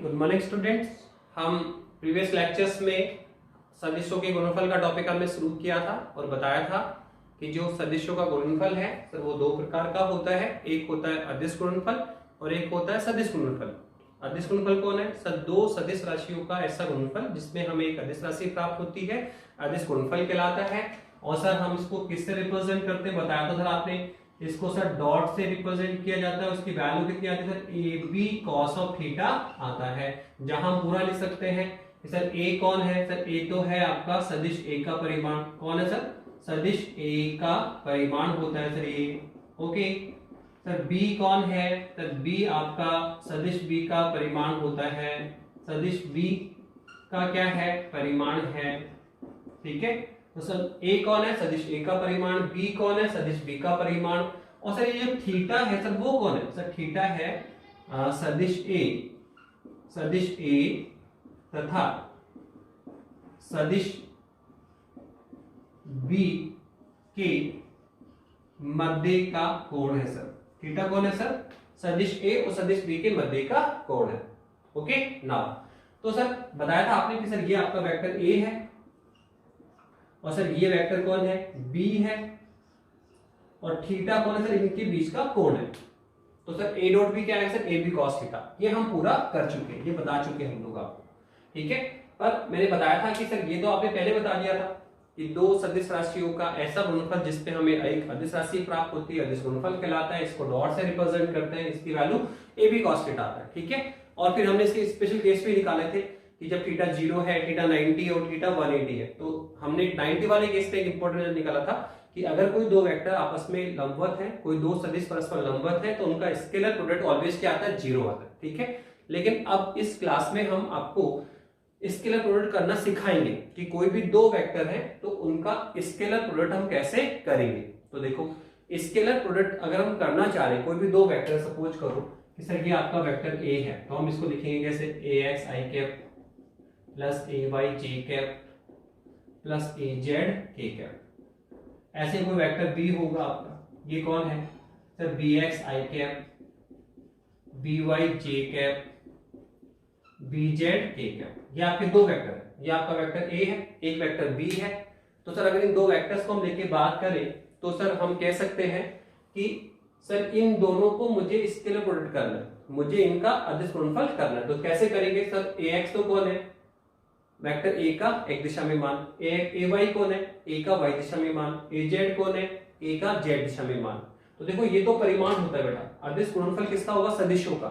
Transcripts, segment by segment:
Good morning students. हम previous lectures में सदिशों के गुणनफल का टॉपिक हमने शुरू किया था और बताया था कि जो सदिशों का गुणनफल है सर वो दो प्रकार का होता है। एक होता है अदिश गुणनफल और एक होता है सदिश गुणनफल। अदिश गुणनफल कौन है सर? दो सदिश राशियों का ऐसा गुणनफल जिसमें हमें एक अदिश राशि प्राप्त होती है, अदिश गुणनफल कहलाता है। और सर हम इसको किससे रिप्रेजेंट करते हैं बताया था सर आपने। इसको सर डॉट से रिप्रेजेंट किया जाता है। उसकी वैल्यू कितनी आती है sir? A B cos of theta आता है। जहां हम पूरा लिख सकते हैं सर ए कौन है सर? ए तो है आपका सदिश ए का परिमाण। कौन है सर? सदिश ए का परिमाण होता है सर ये। ओके सर बी कौन है सर? बी आपका सदिश बी का परिमाण होता है। सदिश बी का क्या है? परिमाण है। ठीक है, तो सर ए कौन है? सदिश ए का परिमाण। बी कौन है? सदिश बी का परिमाण। और सर ये जो थीटा है सर वो कौन है सर? थीटा है सदिश ए तथा सदिश बी के मध्य का कोण है सर। थीटा कौन है सर? सदिश ए और सदिश बी के मध्य का कोण है। ओके नाउ तो सर बताया था आपने कि सर ये आपका वेक्टर ए है और सर ये वेक्टर कौन है? बी है। और थीटा कौन है सर? इनके बीच का कोण है। तो सर ए डॉट बी क्या है sir? A B cos theta. ये हम पूरा कर चुके हैं, ये बता चुके हैं हम लोग आपको। ठीक है, पर मैंने बताया था कि सर ये तो आपने पहले बता दिया था कि दो सदिश राशियों का ऐसा गुणनफल जिसपे हमें एक अदिश राशि प्राप्त होती है, अदिश गुणनफल कहलाता है। इसको डॉट से रिप्रेजेंट करते हैं। इसकी value A B cos theta आता है। ठीक है, और फिर हमने इसके स्पेशल केस भी निकाले थे कि जब थीटा 0 है, थीटा 90 और थीटा 180 है। तो हमने 90 वाले केस पे एक इंपॉर्टेंट रिजल्ट निकाला था कि अगर कोई दो वेक्टर आपस में लंबवत है, कोई दो सदिश परस्पर लंबवत है, तो उनका स्केलर प्रोडक्ट ऑलवेज क्या आता है? 0 आता है। ठीक है, लेकिन अब इस क्लास में हम आपको स्केलर प्रोडक्ट करना सिखाएंगे कि कोई भी दो वेक्टर है तो उनका स्केलर प्रोडक्ट हम कैसे करेंगे। तो देखो स्केलर प्रोडक्ट अगर हम करना चाह रहे हैं, कोई भी दो वेक्टर सपोज करो कि सर ये आपका वेक्टर ए है, तो हम इसको लिखेंगे कैसे? ए एक्स आई कैप प्लस ए वाई जे कैप प्लस ए जेड के कैप। ऐसे कोई वेक्टर बी होगा आपका, ये कौन है सर? बी एक्स आई कैप बी वाई जे कैप बी जेड के कैप। ये आपके दो वेक्टर है। ये आपका वेक्टर ए है, एक वेक्टर बी है। तो सर अगर इन दो वेक्टर्स को हम लेके बात करें तो सर हम कह सकते हैं कि सर इन दोनों को मुझे स्केलर प्रोडक्ट करना है, मुझे इनका अदिश गुणनफल करना है। तो कैसे करेंगे सर? ए एक्स तो कौन है? वेक्टर ए का एक दिशा में मान। ए वाई कौन है? ए का वाई दिशा में मान। ए जेड कौन है? ए का जेड दिशा में मान। तो देखो ये तो परिमाण होता है बेटा। अदिश गुणनफल किसका होगा? सदिशों का।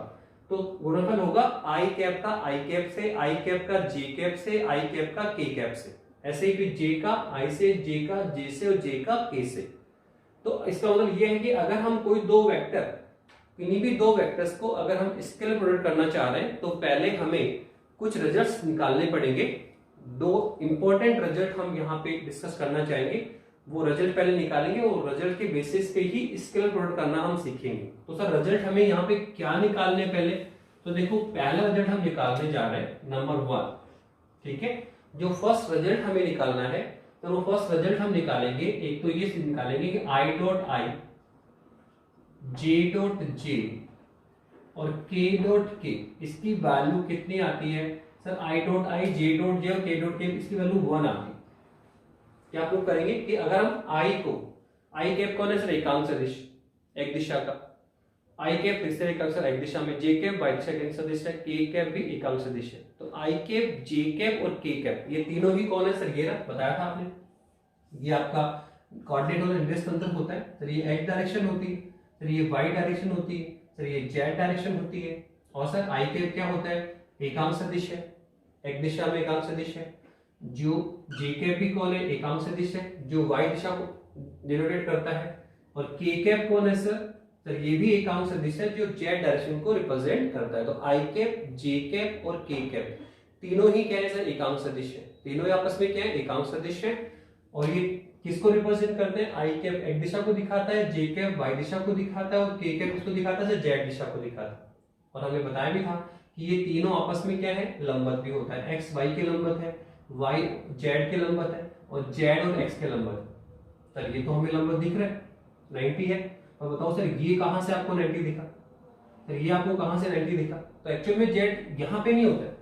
तो गुणनफल होगा आई कैप का आई कैप से, आई कैप का जे कैप से, आई कैप का के कैप से। ऐसे ही फिर जे का आई से, जे का जे से और जे का के से। तो इसका मतलब ये है कि अगर हम कोई दो वेक्टर, किन्हीं भी दो वेक्टर्स को अगर हम स्केलर प्रोडक्ट करना चाह रहे हैं तो पहले हमें कुछ रिजल्ट्स निकालने पड़ेंगे। दो इंपॉर्टेंट रिजल्ट हम यहाँ पे डिस्कस करना चाहेंगे। वो रिजल्ट पहले निकालेंगे और रिजल्ट के बेसिस पे ही स्केलर प्रोडक्ट करना हम सीखेंगे। तो सर रिजल्ट हमें यहाँ पे क्या निकालने पहले? तो देखो पहला रिजल्ट हम निकालने जा रहे हैं नंबर 1। ठीक है, जो फर्स्ट रिजल्ट हमें निकालना है तो वो फर्स्ट रिजल्ट हम निकालेंगे, एक तो ये निकालेंगे कि I dot I J dot जे और के डॉट के, इसकी वैल्यू कितनी आती है sir? I dot I J dot जे और के डॉट के, इसकी वैल्यू 1 आती है। क्या प्रूव करेंगे कि अगर हम आई को, आई कैप कौन है सर? एकांक सदिश एक दिशा का। आई कैप फिर से एकांक एक दिशा में, जे कैप वाई दिशा का सदिश है, के कैप भी एकांक सदिश है। तो आई कैप, जे कैप और के कैप ये तीनों ही कौन है सर? ये बताया था आपने। ये आपका कोऑर्डिनेट और इन्वर्स तंत्र होता है सर। ये एक्स डायरेक्शन होती है सर, ये वाई डायरेक्शन होती है सर, ये जेड डायरेक्शन होती है। और सर आई कैप क्या होता है? एकांक सदिश है, एक दिशा में एकांक सदिश है। जो जे कैप भी कौन है? एकांक सदिश है, जो वाई दिशा को डिनोटेट करता है। और के कैप कौन है सर? सर ये भी एकांक सदिश है जो जेड डायरेक्शन को रिप्रेजेंट करता है। तो आई कैप, जे कैप और के कैप तीनों ही क्या है सर? एकांक सदिश है। तीनों ही आपस में क्या है? एकांक सदिश है। और ये किसको रिप्रेजेंट करते हैं? आई कैप एक दिशा को दिखाता है, जे कैप वाई दिशा को दिखाता है और के कैप किसको दिखाता है? जेड दिशा को दिखाता है। और हमने बताया भी था कि ये तीनों आपस में क्या है? लंबवत भी होता है। एक्स वाई के लंबवत है, वाई जेड के लंबवत है और जेड और एक्स के लंबवत है। सर ये तो हमें लंबवत दिख रहा है 90 है। और बताओ सर ये कहां से आपको 90 दिखा? तो ये आपको कहां से 90 दिखा, तो एक्चुअल में जेड यहाँ पे नहीं होता है,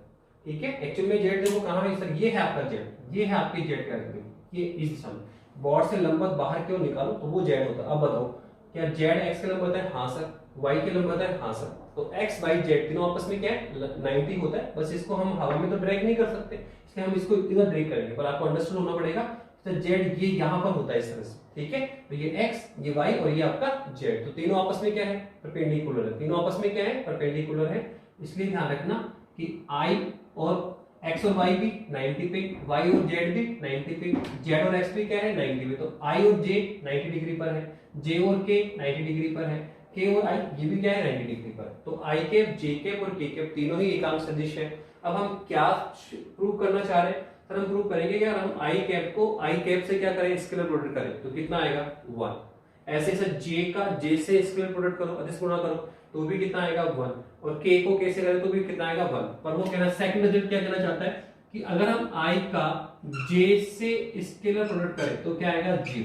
ठीक है। एक्चुअल में जेड देखो कहां है सर, ये है आपका जेड, ये है आपकी जेड कैटेगरी, ये इस दिशा में बॉर्ड से लंबवत बाहर क्यों निकालो तो वो जेड होता है। अब बताओ क्या जेड एक्स के लंबवत है, हाँ सर। वाई के लंबवत है, हाँ सर। तो एक्स वाई जेड तीनों आपस में क्या है 90 होता है, बस इसको हम हवा में तो ड्रैग नहीं कर सकते, इसलिए हम इसको इधर ड्रैग करेंगे, पर आपको अंडरस्टैंड होना पड़ेगा। तो जेड ये यहाँ पर होता है इस तरह से, ठीक है। तो ये एक्स, ये वाई और ये आपका जेड, तो तीनों आपस में क्या है परपेंडिकुलर है, तीनों आपस में क्या है परपेंडिकुलर है। इसलिए ध्यान रखना कि आई और एक्स और वाई भी 90 पे, वाई और जेड भी 90 पे, जेड और एक्स भी क्या है 90 पे। तो आई और जे 90 डिग्री पर है, जे और के 90 डिग्री पर है, के और आई ये भी क्या है 90 डिग्री पर। तो आई कैप, जे कैप और के कैप तीनों ही एकांक सदिश है। अब हम क्या प्रूव करना चाह रहे हैं सर, हम प्रूव करेंगे कि अगर हम आई कैप को आई कैप से क्या करें स्केलर प्रोडक्ट करें तो कितना आएगा 1। ऐसे सर जे का जे से स्केलर प्रोडक्ट करो, अदिश गुणा करो तो भी कितना आएगा 1, और के को के से करें तो भी कितना आएगा 1। पर वो कहना सेकंड रिजल्ट क्या कहना चाहता है कि अगर हम आई का जे से स्केलर प्रोडक्ट करें तो क्या आएगा 0।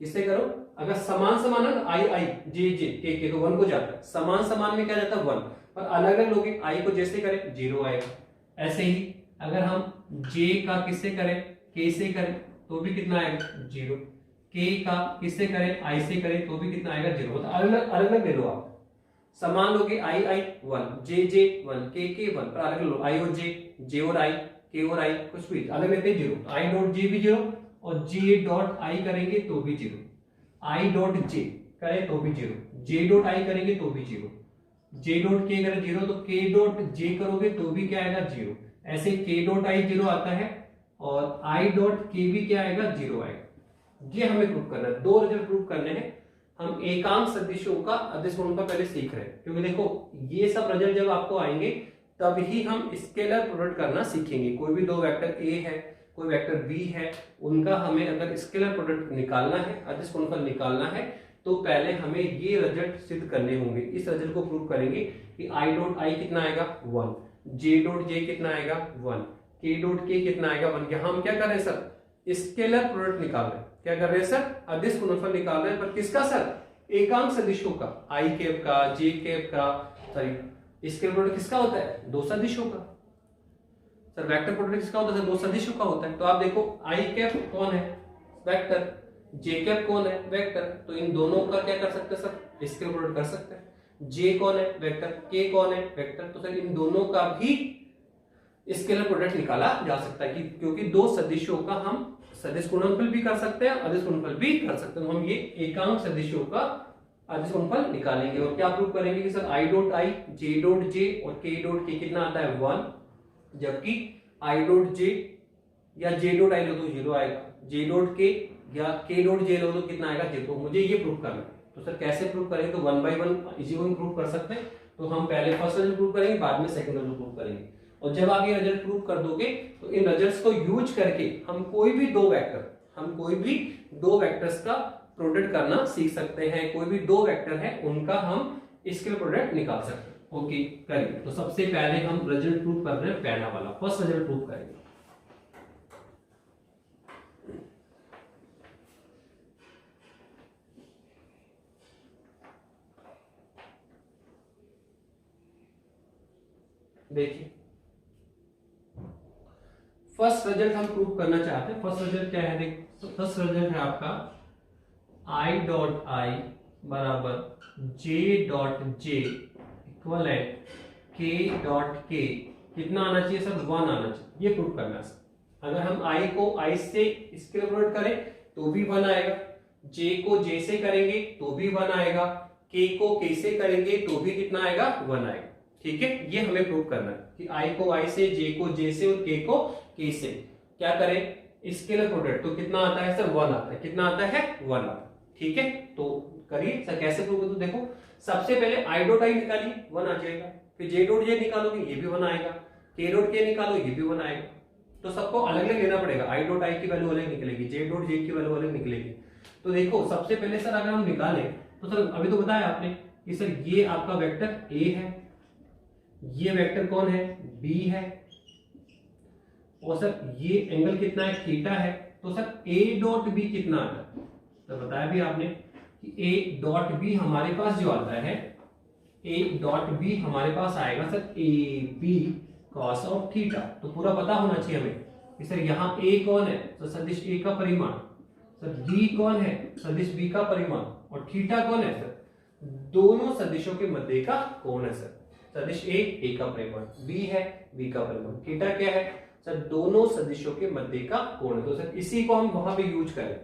किससे करो, अगर समान समान है आई आई जे जे के तो 1 को जाता है, समान समान में क्या जाता है 1, पर अलग अलग लोग आई को जैसे करें 0 आएगा। ऐसे ही अगर हम जे का किससे करें के से करें तो भी कितना आएगा 0, के का किससे करें आई से करें तो भी कितना आएगा 0। तो अलग अलग ले लो आप, समान लोगे आई आई 1, जे जे 1, के 1, पर अलग लो आई और जे और आई, के और आई कुछ भी अलग लेते 0। आई डॉट जे भी 0 और जे डॉट आई करेंगे तो भी 0, आई डॉट जे करें तो भी 0, जे डॉट आई करेंगे तो भी 0, जे डॉट के करें 0, तो के डॉट जे करोगे तो भी क्या आएगा 0। ऐसे के डॉट आई 0 आता है और आई डॉट के भी क्या आएगा 0 आएगा। ये हमें प्रूव करना है, 2 रिजल्ट प्रूव करने हैं। हम एकांक सदिशों का अदिश गुणनफल पहले सीख रहे हैं, क्योंकि देखो ये सब रिजल्ट जब आपको आएंगे तब ही हम स्केलर प्रोडक्ट करना सीखेंगे। कोई भी 2 वेक्टर ए है, कोई वेक्टर बी है, उनका हमें अगर स्केलर प्रोडक्ट निकालना है, अदिश गुणनफल निकालना है, तो पहले हमें ये रिजल्ट सिद्ध करने होंगे। इस रिजल्ट को प्रूव करेंगे कि आई डॉट आई कितना आएगा 1, जे डॉट जे कितना आएगा 1, के डॉट के कितना आएगा 1। यहाँ हम क्या कर रहे हैं सर स्केलर प्रोडक्ट निकाल रहे हैं, क्या कर रहे हैं सर अदिश गुणनफल निकाल रहे हैं, पर किसका सर एकांक सदिशों का, आई कैप का, जे कैप का, सॉरी स्केलर प्रोडक्ट किसका होता है 2 सदिशों का। सर वेक्टर प्रोडक्ट किसका होता है 2 सदिशों का होता है। तो आप देखो आई कैप कौन है वेक्टर, जे कैप कौन है वेक्टर, तो इन दोनों का क्या कर सकते हैं सर स्केलर प्रोडक्ट कर सकते हैं। जे कौन है वेक्टर, के कौन है वेक्टर, तो सर इन दोनों का भी स्केलर प्रोडक्ट निकाला जा सकता है, क्योंकि 2 सदिशों का हम सदिश गुणनफल भी कर सकते हैं, अदिश गुणनफल भी कर सकते हैं। तो हम ये एकांक सदिशों का अदिश गुणनफल निकालेंगे और क्या प्रूव करेंगे कि sir I dot I, J dot जे और के डॉट के कितना आता है 1, जबकि आई डॉट जे या जे डॉट आई लो तो 0 आएगा, जे डॉट के या के डॉट जे लो तो कितना आएगा 0। मुझे ये प्रूव करना है, तो सर कैसे प्रूव करेंगे, तो 1 by 1 इजी वन प्रूव कर सकते हैं। तो हम पहले फर्स्ट रिजल्ट प्रूव करेंगे, बाद में सेकंड रिजल्ट प्रूव करेंगे, और जब आप ये रिजल्ट प्रूव कर दोगे तो इन रिजल्ट्स को यूज करके हम कोई भी 2 वेक्टर्स का प्रोडक्ट करना सीख सकते हैं। कोई भी 2 वेक्टर है उनका हम स्केलर प्रोडक्ट निकाल सकते हैं। ओके करिए। तो सबसे पहले हम रिजल्ट प्रूव कर रहे हैं पहला वाला, फर्स्ट रिजल्ट प्रूव करेंगे। देखिए फर्स्ट रिजल्ट हम प्रूव करना चाहते हैं। फर्स्ट रिजल्ट क्या है, देखो फर्स्ट रिजल्ट है आपका आई डॉट आई बराबर जे डॉट जे इक्वल है के डॉट के कितना आना चाहिए सर 1 आना चाहिए, ये प्रूव करना है। अगर हम आई को आई से स्केलर प्रोडक्ट करें तो भी 1 आएगा, जे को जे से करेंगे तो भी 1 आएगा, के को के से करेंगे तो भी कितना आएगा 1 आएगा। ठीक है, ये हमें प्रूव करना है कि आई को आई से, जे को जे से और के को के से क्या करें स्केलर प्रोडक्ट, तो कितना आता है सर 1 आता है, कितना आता है 1 आता है। ठीक है, तो करिए सर कैसे प्रूव करूं। तो देखो सबसे पहले आई डॉट आई निकालिए 1 आ जाएगा, फिर जे डॉट जे निकालोगे ये भी 1 आएगा, के डॉट के निकालो ये भी 1 आएगा। तो सबको अलग अलग लेना पड़ेगा, आई डॉट आई की वैल्यू अलग निकलेगी, जे डॉट जे की वैल्यू अलग निकलेगी। तो देखो सबसे पहले सर अगर हम निकालें तो सर अभी तो बताया आपने कि सर ये आपका वेक्टर ए है, ये वेक्टर कौन है बी है, और सर ये एंगल कितना है थीटा है। तो सर ए डॉट बी कितना आता है, तो बताया भी आपने कि ए डॉट बी हमारे पास जो आता है ए डॉट बी हमारे पास आएगा sir A B cos of theta. तो पूरा पता होना चाहिए हमें कि सर यहाँ ए कौन है, तो सदिश ए का परिमाण, सर बी कौन है, सदिश बी का परिमाण, और थीटा कौन है सर, दोनों सदिशों के मध्य का कोण है सर। सदिश ए का परिमाण, बी है बी का परिमाण, थीटा क्या है सर, दोनं सदिशों के मध्य का कोण है। तो सर इसी को हम वहां पे यूज करें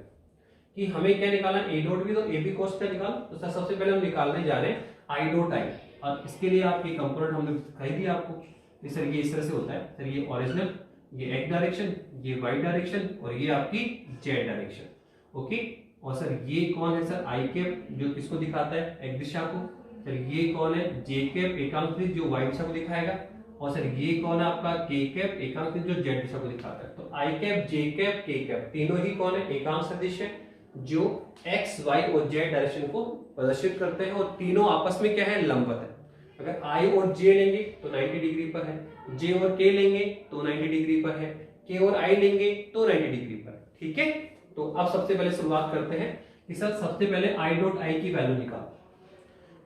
कि हमें क्या निकालना, ए डॉट बी, तो ए बी कॉस क्या निकाल, तो सर सबसे पहले हम निकालने जा रहे हैं आई डॉट आई, और इसके लिए आपके कंपोनेंट हमने दिखाई दिया आपको कि सर ये इस तरह से होता है सर, ये ओरिजिनल, ये एक्स डायरेक्शन, ये वाई डायरेक्शन, और ये आपकी जेड डायरेक्शन। ओके, और सर ये कौन है सर, आई कैप जो किसको दिखाता है, एक्स दिशा को। सर ये कौन है, जे कैप एकांक दिशा जो वाई दिशा को दिखाएगा, और सर ये कौन है आपका के कैप एकांक दिशा जो जेड दिशा को दिखाता है। तो आई कैप, जे कैप, के कैप तीनों ही कौन है, एकांक सदिश है जो एक्स वाई और जेड डायरेक्शन को प्रदर्शित करते हैं, और तीनों आपस में क्या है, लंबवत है। अगर आई और जे लेंगे तो 90 डिग्री पर है, जे और के लेंगे तो 90 डिग्री पर है, के और आई लेंगे तो 90 डिग्री पर। ठीक है, तो अब सबसे पहले शुरुआत करते हैं कि सर सबसे पहले आई डॉट आई की वैल्यू निकाल,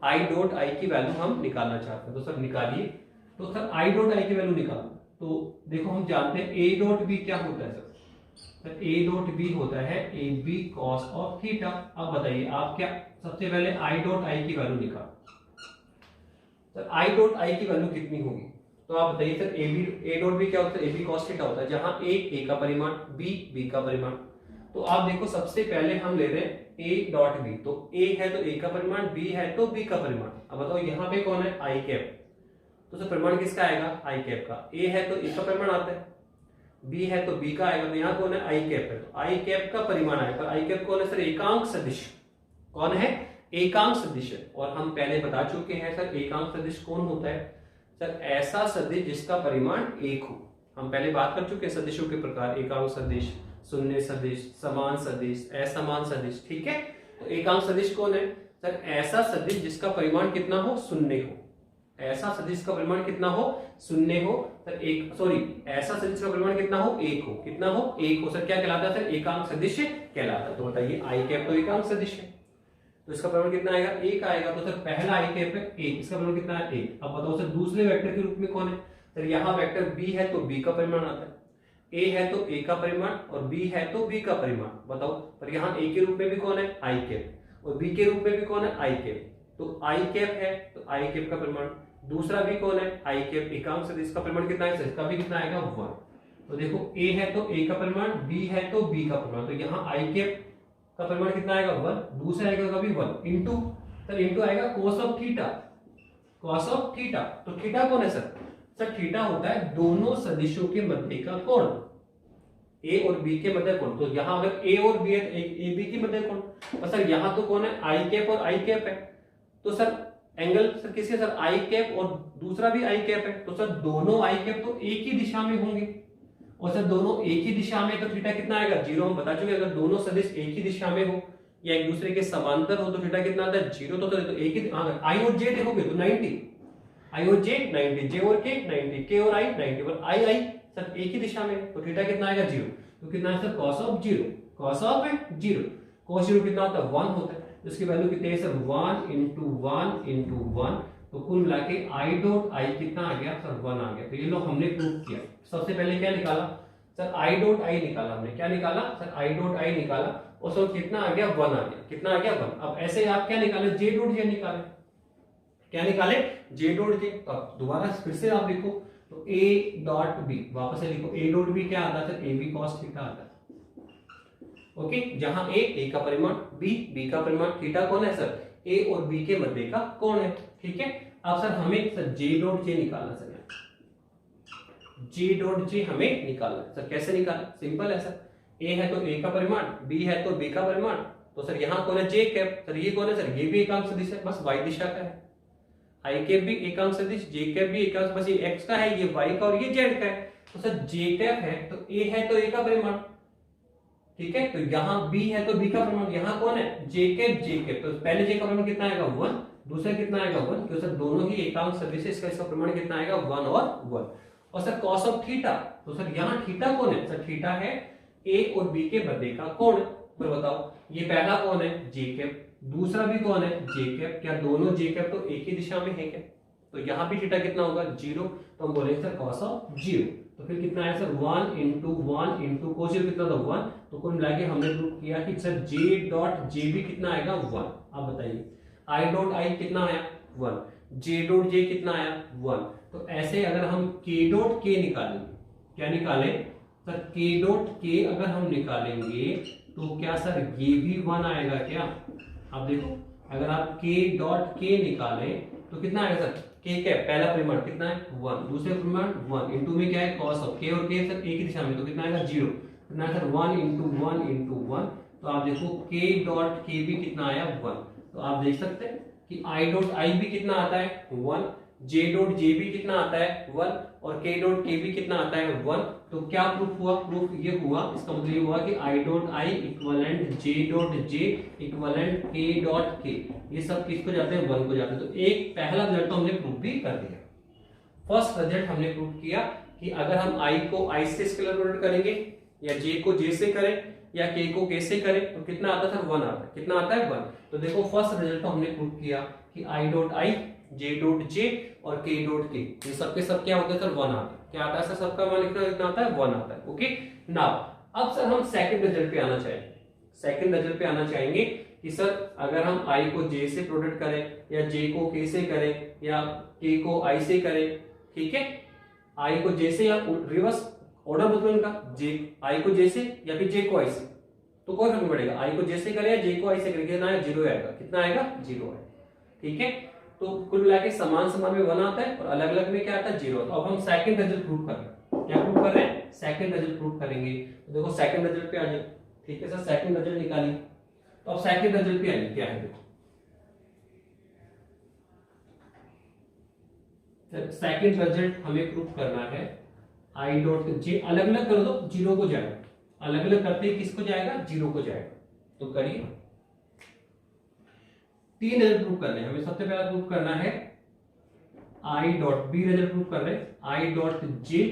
आई डॉट आई की वैल्यू हम निकालना चाहते हैं। तो सर निकालिए, तो सर आई डॉट आई की वैल्यू निकालना, तो देखो हम जानते हैं ए डॉट बी क्या होता है सर, ए डॉट बी होता है A B cos of theta. अब बताइए आप क्या, सबसे पहले आई डॉट आई की वैल्यू निकाल। सर आई डॉट आई की वैल्यू कितनी होगी, तो आप बताइए सर ए डॉट बी क्या होता है, ए बी कॉस थीटा होता है, जहां ए का परिमाण, बी बी का परिमाण। तो आप देखो सबसे पहले हम ले रहे हैं ए डॉट बी, तो ए है तो ए का परिमाण, बी है तो बी का परिमाण। अब बताओ यहाँ पे कौन है, आई कैप, तो सर परिमाण किसका आएगा, आई कैप का। ए है तो ए का परिमाण आता है, बी है तो बी का आएगा, तो यहाँ कौन है, आई कैप है, तो आई कैप का परिमाण आएगा। आई कैप कौन है सर, एकांक सदिश, कौन है, एकांक सदिश है। और हम पहले बता चुके हैं सर एकांक सदिश कौन होता है, सर ऐसा सदिश जिसका परिमाण एक हो। हम पहले बात कर चुके हैं सदिशों के प्रकार, एकांक सदिश, शून्य सदिश, समान सदिश, असमान सदिश। ठीक है, तो एकांक सदिश कौन है सर, ऐसा सदिश जिसका परिमाण कितना हो, शून्य हो। ऐसा सदिश का परिमाण कितना हो, शून्य हो सर, एक सॉरी ऐसा सदिश का परिमाण कितना हो, एक हो। कितना हो, एक हो सर, क्या कहलाता है सर, एकांक सदिश कहलाता है। तो बताइए आई कैप तो एकांक सदिश है, तो इसका परिमाण कितना आएगा, एक आएगा। तो सर पहला आई कैप है एक, इसका परिमाण कितना है, एक। अब बताओ सर दूसरे वेक्टर के रूप में कौन है, सर यहाँ वेक्टर बी है तो बी का परिमाण आता है, ए है तो ए का परिमाण, और बी है तो बी का परिमाण। बताओ, पर यहाँ ए के रूप में भी कौन है, आई कैप, और बी के रूप में भी कौन है, आई कैप। तो आई कैप है तो आई कैप का परिमाण, दूसरा भी कौन है, आई कैप एकांक सदिश, इसका परिमाण कितना है, इसका भी कितना आएगा, 1। तो देखो ए है तो ए का परिमाण, बी है तो बी का परिमाण, तो यहाँ आई कैप का परिमाण कितना आएगा, 1, दूसरा आएगा कभी 1 इंटू, सर इंटू आएगा cos of theta, cos of theta. तो थीटा कौन है सर, सर थीटा होता है दोनों सदिशों के मध्य का कोण, ए और बी के मध्य कोण। तो यहाँ अगर ए और बी है तो ए बी के मध्य कोण, और सर यहाँ तो कौन है, आई कैप और आई कैप है, तो सर एंगल सर किसके, सर आई कैप और दूसरा भी आई कैप है, तो सर दोनों आई कैप तो एक ही दिशा में होंगे, और सर दोनों एक ही दिशा में, तो थीटा कितना आएगा, 0। हम बता चुके अगर दोनों सदिश एक ही दिशा में हो या एक दूसरे के समांतर हो तो थीटा कितना आता है, 0। तो एक ही, आई और जे देखोगे तो 90, आई और जे 90, जे और के 90, के और आई 90, और आई आई सर एक ही दिशा में, तो थीटा कितना आएगा, 0। तो कितना है sir, cos of 0, cos of 0, cos 0 कितना होता है, 1 होता है। इसकी वैल्यू कितनी है सर, 1 इंटू 1 इंटू 1, तो कुल मिला के आई डॉट आई कितना आ गया सर, 1 आ गया। तो ये लो हमने प्रूव किया। सबसे पहले क्या निकाला सर, आई डॉट आई निकाला हमने, क्या निकाला सर, आई डॉट आई निकाला, और सर कितना आ गया, 1 आ गया। कितना आ गया, 1। अब ऐसे आप क्या निकाले, जे डॉट जे निकाले, क्या निकाले, जे डॉट जे। तो दोबारा फिर से आप लिखो, तो ए डॉट बी, वापस से लिखो, ए डॉट बी क्या आता है sir, A B cos theta आता है। ओके, जहां ए का परिमाण, बी का परिमाण, थीटा कौन है सर, ए और बी के मध्य का कोण है। ठीक है, अब सर हमें सर जे डॉट जे निकालना सर, जे डॉट जे हमें निकालना सर। कैसे निकालना, सिंपल है सर, ए है तो ए का परिमाण, बी है तो बी का परिमाण, तो सर यहाँ कौन है, जे कैप, सर ये कौन है सर, ये भी एकांक सदिश है, बस वाई दिशा का है। आई कैप भी एकांक सदिश, जे कैप भी एकांक, बस ये एक्स का है, ये वाई का, और ये जेड का है। तो सर जे कैप है तो ए है तो ए का परिमाण, ठीक है, तो यहाँ बी है तो बी का परिमाण, यहाँ कौन है, जे कैप, तो पहले जे का परिमाण कितना आएगा, 1, दूसरा कितना आएगा, 1, क्योंकि सर दोनों ही एकांक सदिश है, इसका परिमाण कितना आएगा, 1 और 1। और सर cos ऑफ थीटा, तो सर यहाँ थीटा कौन है सर, थीटा है ए और बी के मध्य का कोण। पर बताओ ये पहला कौन है, जे कैप, दूसरा भी कौन है, जे कैप। क्या दोनों जे कैप तो एक ही दिशा में है क्या? तो यहाँ भी थीटा कितना होगा, 0। तो हम बोलेंगे सर कॉस ऑफ 0। तो फिर कितना है सर, 1 इंटू 1 इंटू cos 0 कितना था, 1। तो कुल मिला के हमने प्रूव किया कि सर जे डॉट जे भी कितना आएगा, 1। अब बताइए आई डॉट आई कितना आया, 1। जे डॉट जे कितना आया, 1। तो ऐसे अगर हम के डॉट के निकालेंगे, क्या निकालें सर, के डॉट के अगर हम निकालेंगे तो क्या सर ये भी 1 आएगा क्या? अब देखो अगर आप के डॉट के निकालें तो कितना आएगा सर, के क्या पहला परिमाण कितना है, 1। दूसरे परिमाण 1 इंटू में क्या है, कॉस ऑफ के और के सर एक ही दिशा में, तो कितना आएगा 0। कितना है सर 1 इंटू 1 इंटू 1। तो आप देखो के डॉट के भी कितना आया, 1। तो आप देख सकते हैं कि आई डॉट आई भी कितना आता है, 1। जे डॉट जे भी कितना आता है, 1। और के डॉट के भी कितना आता है, 1। तो क्या प्रूफ हुआ, प्रूफ ये हुआ, इसका मतलब ये हुआ कि I dot I equivalent J dot J equivalent के डॉट के, ये सब किसको जाते हैं, 1 को जाते हैं। तो एक पहला रिजल्ट तो हमने प्रूफ भी कर दिया। फर्स्ट रिजल्ट हमने प्रूफ किया कि अगर हम आई को आई से स्केलर प्रोडक्ट करेंगे या जे को जे से करें या के को के से करें तो कितना आता है, 1 आता है। कितना आता है, 1। तो देखो फर्स्ट रिजल्ट तो हमने प्रूफ किया कि I dot I, J dot जे और के डॉट के, ये सबके सब क्या होता है सर, 1 आता है। क्या आता है सर, सबका मान कितना आता है, 1 आता है। ओके नाउ अब सर हम सेकंड रिजल्ट पे आना चाहेंगे। सेकंड रिजल्ट पे आना चाहेंगे कि सर अगर हम आई को जे से प्रोडक्ट करें या जे को के से करें या के को आई से करें, ठीक है, आई को जे से या रिवर्स ऑर्डर बदलो इनका, जे आई को जे से या फिर जे को आई से, तो कोई फर्क नहीं पड़ेगा। आई को जे से करें या जे को आई से करें, कितना आएगा, 0 आएगा। कितना आएगा, 0 आएगा। ठीक है, तो कुल मिला के समान समान में 1 आता है और अलग अलग में क्या आता है, 0। तो अब हम सेकंड रिजल्ट प्रूव कर रहे हैं। क्या प्रूव कर रहे हैं, सेकंड रिजल्ट प्रूव करेंगे। तो देखो सेकंड रिजल्ट पे आ जाए। ठीक है सर, सेकंड रिजल्ट निकालिए। तो अब सेकंड रिजल्ट पे आइए, क्या है देखो सेकंड रिजल्ट हमें प्रूव करना है आई डॉट जे, अलग अलग कर दो 0 को जाएगा, अलग अलग करते ही किसको जाएगा, 0 को जाएगा। तो करिए, 3 रिजल्ट प्रूव करने हैं हमें। सबसे पहला प्रूव करना है I dot B, result prove कर रहे हैं आई डॉट जे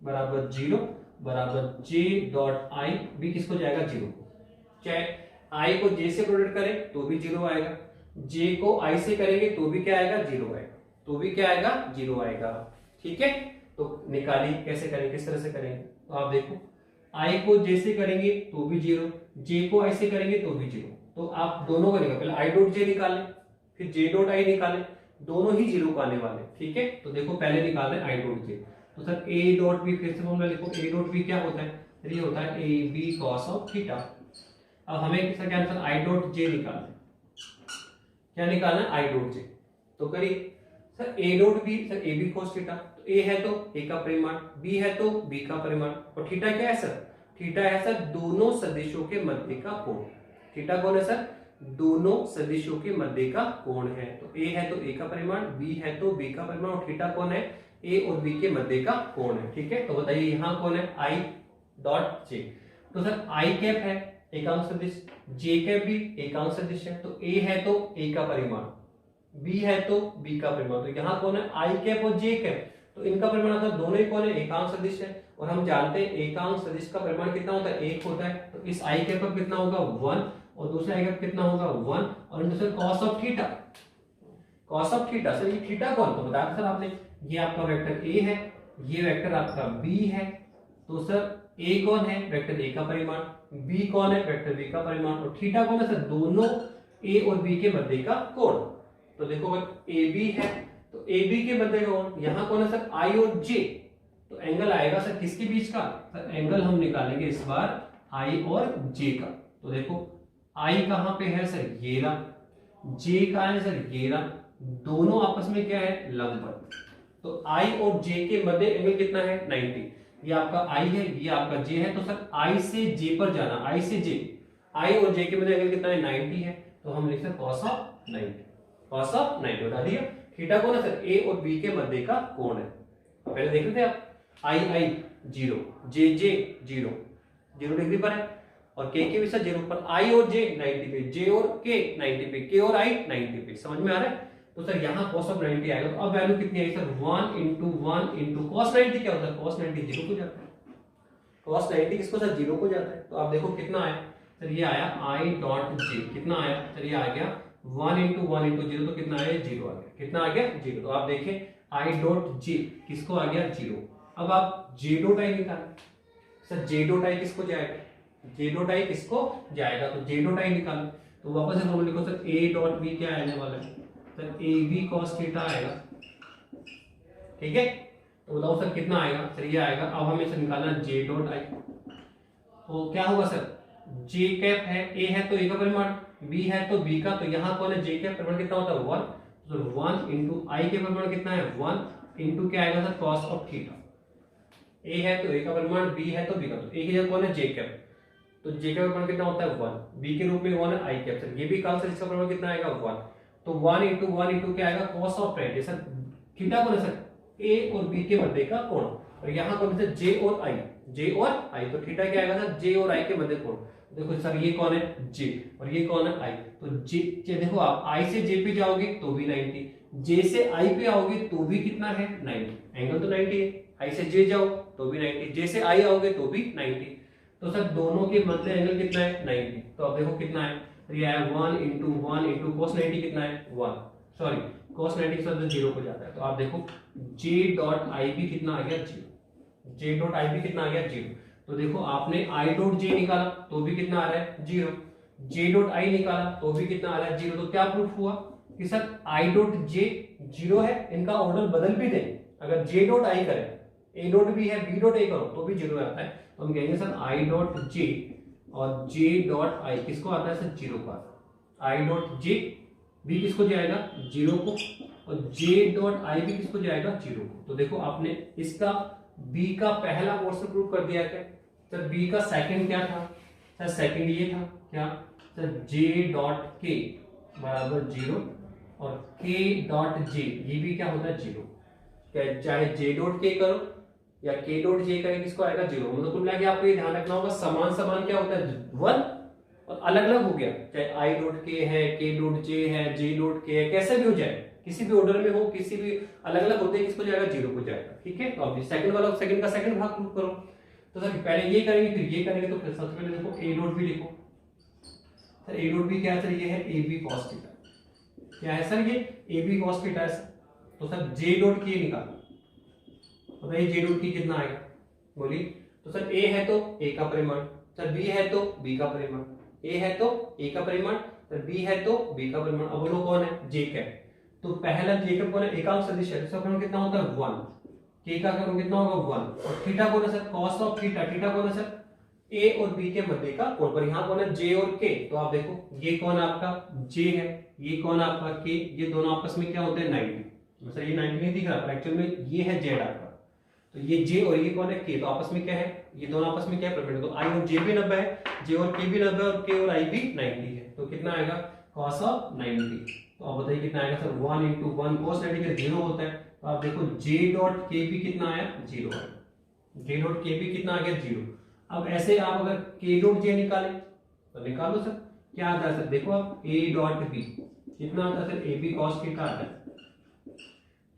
बराबर 0 बराबर जे डॉट आई, बी किसको जाएगा, 0 को। चाहे आई को जे से प्रोडक्ट करें तो भी 0 आएगा, जे को आई से करेंगे तो भी क्या आएगा, 0 आएगा, तो भी क्या आएगा, 0 आएगा। ठीक है, तो निकालिए कैसे करेंगे, किस तरह से करेंगे। तो आप देखो आई को जे से करेंगे तो भी 0, जे को आई से करेंगे तो भी 0। तो आप दोनों का निकाल, पहले आई डॉट जे निकालें फिर जे डॉट आई निकालें, दोनों ही 0 को आने वाले। ठीक है, तो देखो पहले निकाल रहे आई डॉट जे। तो सर ए डॉट बी, फिर से फॉर्मूला लिखो, ए डॉट बी क्या होता है, ये होता है A B cos of theta. अब हमें सर क्या आंसर, आई डॉट जे निकालना है। क्या निकालना है, आई डॉट जे। तो करिए sir A dot B, sir A B cos theta, तो ए है तो ए का परिमाण, बी है तो बी का परिमाण, और थीटा क्या है सर, थीटा है सर दोनों सदिशों के मध्य का कोण। थीटा कौन है सर, दोनों सदिशों के मध्य का कोण है। तो ए है तो ए का परिमाण, बी है तो बी का परिमाण, और थीटा कौन है, ए और बी के मध्य का कोण है। ठीक है, तो बताइए यहाँ कौन है, आई डॉट जे। तो सर आई कैप है एकांक सदिश, जे कैप भी एकांक सदिश है, तो ए है तो ए का परिमाण, बी है तो बी का परिमाण। तो यहाँ कौन है, आई कैप और जे कैप, तो इनका परिमाण आता है, दोनों ही कौन है, एकांक सदिश है। और हम जानते हैं एकांक सदिश का परिमाण कितना होता है, 1 होता है। तो इस आई कैप का कितना होगा, 1, और दूसरे आई कैप कितना होगा, 1, और दूसरे cos of theta, cos of theta. Sir ये थीटा कौन, तो बताया सर आपने, ये आपका वेक्टर ए है, ये वेक्टर आपका बी है। तो सर ए कौन है, वेक्टर ए का परिमाण, बी कौन है, वेक्टर बी का परिमाण, और थीटा कौन है सर, दोनों ए और बी के मध्य का कोण। तो देखो अगर ए बी है तो ए बी के मध्य का कोण, यहाँ कौन है सर, आई और जे। तो एंगल आएगा सर किसके बीच का, सर एंगल हम निकालेंगे इस बार आई और जे का। तो देखो आई कहां पे है सर, ये रहा, जे का है सर ये रहा, दोनों आपस में क्या है, लंबवत। तो आई और जे के मध्य एंगल कितना है, 90। ये आपका आई है, ये आपका जे है। तो सर आई से जे पर जाना, आई से जे, आई और जे के मध्य एंगल कितना है, 90 है। तो हम लिख सकते कॉस ऑफ 90, कॉस ऑफ 90 बता दिया। थीटा कौन है सर, ए और बी के मध्य का कोण है। पहले देख रहे थे आप, आई आई 0, जे जे 0 डिग्री पर है, और के भी सर 0 पर, आई और जे 90 पे, जे और के 90 पे, के और आई 90 पे। समझ में आ रहा है। तो सर यहाँ cos ऑफ 90 आएगा। तो अब वैल्यू कितनी आई सर, 1 इंटू 1 इंटू cos 90 क्या होता है, cos 90 0 को जाता है, cos 90 किसको सर, 0 को जाता है। तो आप देखो कितना आया सर ये आया आई डॉट जे, कितना आया सर, ये आ गया 1 इंटू 1 इंटू 0, तो कितना आया 0 आ गया, कितना आ गया 0। तो आप देखिए आई डॉट जे किसको आ गया 0। अब आप जे डॉट आई निकालें, सर जे डॉट आई किसको जाएगा, जे डॉट आई किसको जाएगा, तो जे डॉट आई निकालो। तो वापस से फॉर्मूला लिखो सर, ए डॉट बी क्या आने वाला है sir, A B cos theta आएगा, ठीक है। तो बताओ सर कितना आएगा, सर ये आएगा। अब हमें इसे निकालना जे डॉट आई, तो क्या होगा सर, जे कैप है, ए है तो ए का परिमाण, बी है तो बी का, तो यहाँ कौन है जे कैप, परिमाण कितना होता है 1, तो 1 इंटू आई के परिमाण कितना है 1 इंटू क्या आएगा सर कॉस ऑफ थीटा। ए है तो ए का परिमाण, बी है तो बी का, तो ए की जगह कौन है जे कैप, तो जे का परिमाण कितना होता है 1, बी के रूप में 1 है आई कैप, सर ये भी काल सर इसका परिमाण कितना आएगा 1, तो 1 इंटू क्या आएगा कॉस ऑफ 90। सर थीटा कौन है सर, ए और बी के मध्य का कोण, और यहाँ कौन है जे और आई, जे और आई, तो थीटा क्या आएगा सर जे और आई के मध्य कोण। देखो सर ये कौन है जे और ये कौन है आई, तो जे देखो आप आई से जे पे जाओगे तो भी 90, जे से आई पे आओगे तो भी कितना है 90, एंगल तो 90 है, आई से जे जाओ तो भी 90, जे से आई आओगे तो भी 90, तो सर दोनों के मध्य एंगल कितना है 90। तो अब देखो कितना है, ये है 1 इंटू cos 90 कितना है 1, सॉरी cos 90 के साथ 0 हो जाता है। तो आप देखो जे डॉट आई भी कितना आ गया 0, जे डॉट आई भी कितना आ गया 0। तो देखो आपने आई डॉट जे निकाला तो भी कितना आ रहा है 0, जे डॉट आई निकाला तो भी कितना आ रहा है 0। तो क्या प्रूफ हुआ कि सर आई डॉट जे 0 है, इनका ऑर्डर बदल भी दें, अगर जे डॉट आई करें, ए डॉट बी है बी डॉट ए करो तो भी 0 आता है। तो हम कहेंगे सर आई डॉट जे और जे डॉट आई किसको आता है सर 0 को आता है, आई डॉट जे बी किसको जाएगा 0 को, और जे डॉट आई भी किसको जाएगा 0 को। तो देखो आपने इसका बी का पहला पोर्शन प्रूव कर दिया क्या सर, बी का सेकंड क्या था सर, सेकंड ये था क्या सर, जे डॉट के बराबर 0 और के डॉट जे ये भी क्या होता है 0, चाहे जे डॉट के करो या के डॉट जे करें किसको आएगा 0। मतलब कुल मिला के आपको ये ध्यान रखना होगा, समान समान क्या होता है 1 और अलग अलग हो गया, चाहे आई डॉट के है, के डॉट जे है, जे डॉट के है, कैसे भी हो जाए, किसी भी ऑर्डर में हो, किसी भी अलग अलग होते हैं, किसको जाएगा 0 को जाएगा, ठीक है। तो अब सेकंड वाला सेकंड का सेकंड भाग प्रूव करो, तो सर पहले ये करेंगे फिर ये करेंगे, तो फिर सबसे पहले देखो ए डॉट भी लिखो सर, ए डॉट भी क्या है सर, ये है ए बी कॉस थीटा, क्या है सर ये ए बी कॉस थीटा है सर। तो सर जे डॉट के निकालो, बताइए जे डॉट की कितना आएगा बोलिए, तो सर ए है तो ए का परिमाण, सर बी है तो बी का परिमाण, ए है तो ए का परिमाण, सर बी है तो बी का परिमाण, अब बोलो कौन है जे कैप, तो पहला जे कैप कौन है एकांक सदिश है, इसका परिमाण कितना होता है 1, के का परिमाण कितना होगा 1, और थीटा कौन है sir cos of theta, theta कौन है सर ए और बी के मध्य का कोण, पर यहाँ कौन है जे और के, तो आप देखो ये कौन आपका जे है, ये कौन आपका के, ये दोनों आपस में क्या होते हैं 90, सर ये 90 नहीं दिख रहा पर एक्चुअल में ये है जेड आपका, तो ये जे और ये कौन है के, तो आपस में क्या है, ये दोनों आपस में क्या है, तो आई और जे भी 90 है, जे और के भी 90 है, और के और आई भी 90 है, तो कितना आएगा cos ऑफ 90। तो आप बताइए कितना आएगा सर 1 इंटू 1 cos 90 का 0 होता है, तो आप देखो जे डॉट के भी कितना आया 0 है, जे डॉट के भी कितना आ गया 0। अब ऐसे आप अगर के डॉट जे निकालें तो निकालो सर, क्या आता है सर, देखो आप ए डॉट बी कितना आता है sir, A B cos theta आता है,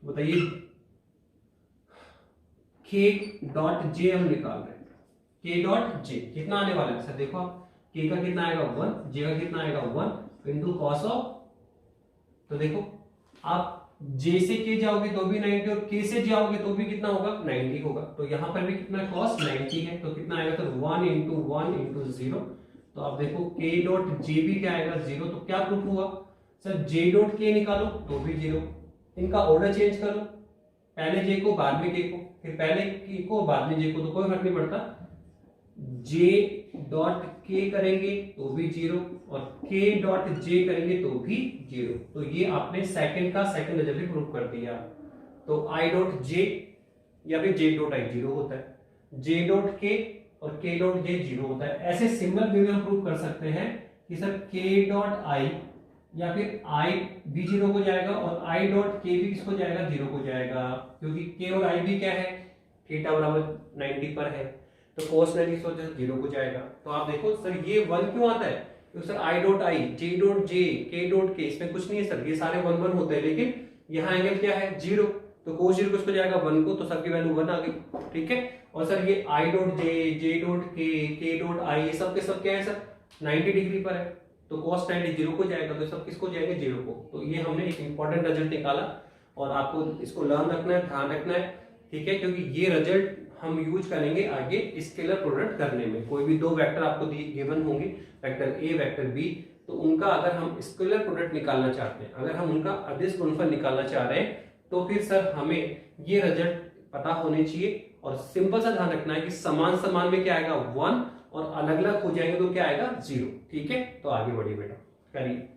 बताइए के डॉट जे हम निकाल रहे हैं, के डॉट जे कितना आने वाला है सर, देखो आप के का कितना आएगा 1, जे का कितना आएगा 1 इंटू कॉस ऑफ, तो देखो आप जे से के जाओगे तो भी 90 और के से जाओगे तो भी कितना होगा 90 होगा, तो यहाँ पर भी कितना cos 90 है, तो कितना आएगा सर 1 इंटू 0, तो आप देखो के डॉट जे भी क्या आएगा 0, तो क्या प्रूफ हुआ सर, जे डॉट के निकालो तो भी 0, इनका ऑर्डर चेंज करो, पहले जे को बाद में के को, फिर पहले के को बाद में जे को, तो कोई फर्क नहीं पड़ता, जे डॉट के करेंगे तो भी 0 और के डॉट जे करेंगे तो भी 0, तो ये आपने सेकंड का सेकंड नजर से प्रूव कर दिया। तो आई डॉट जे या फिर जे डॉट आई 0 होता है, जे डॉट के और के डॉट जे 0 होता है। ऐसे सिंपल वे में हम प्रूव कर सकते हैं कि सर के डॉट आई या फिर आई भी 0 को जाएगा और आई डॉट के भी किसको जाएगा 0 को जाएगा, क्योंकि के और आई भी क्या है थीटा बराबर 90 पर है, तो cos 90 0 को जाएगा। तो आप देखो सर ये 1 क्यों आता है, तो sir I dot I, J dot जे, के डॉट के, इसमें कुछ नहीं है सर, ये सारे 1 1 होते हैं, लेकिन यहाँ एंगल क्या है 0, तो cos 0 किसको जाएगा 1 को, तो सबकी वैल्यू 1 आ गई, ठीक है। और सर ये I dot J, J dot के डॉट आई, ये सब के सब क्या है सर 90 डिग्री पर है, तो cos 90 जीरो को जाएगा, तो सब किसको जाएंगे, जीरो को। तो ये हमने एक इंपॉर्टेंट रिजल्ट निकाला और आपको इसको लर्न रखना है, ध्यान रखना है, ठीक है, क्योंकि ये रिजल्ट हम यूज करेंगे आगे स्केलर प्रोडक्ट करने में। कोई भी दो वेक्टर आपको गिवन होंगे, वेक्टर ए वेक्टर बी, तो उनका अगर हम स्केलर प्रोडक्ट निकालना चाहते हैं, अगर हम उनका अदिश गुणनफल निकालना चाह रहे हैं, तो फिर सर हमें ये रिजल्ट पता होने चाहिए। और सिंपल सा ध्यान रखना है कि समान समान में क्या आएगा 1 और अलग अलग हो जाएंगे तो क्या आएगा 0, ठीक है। तो आगे बढ़िए बेटा, करिए।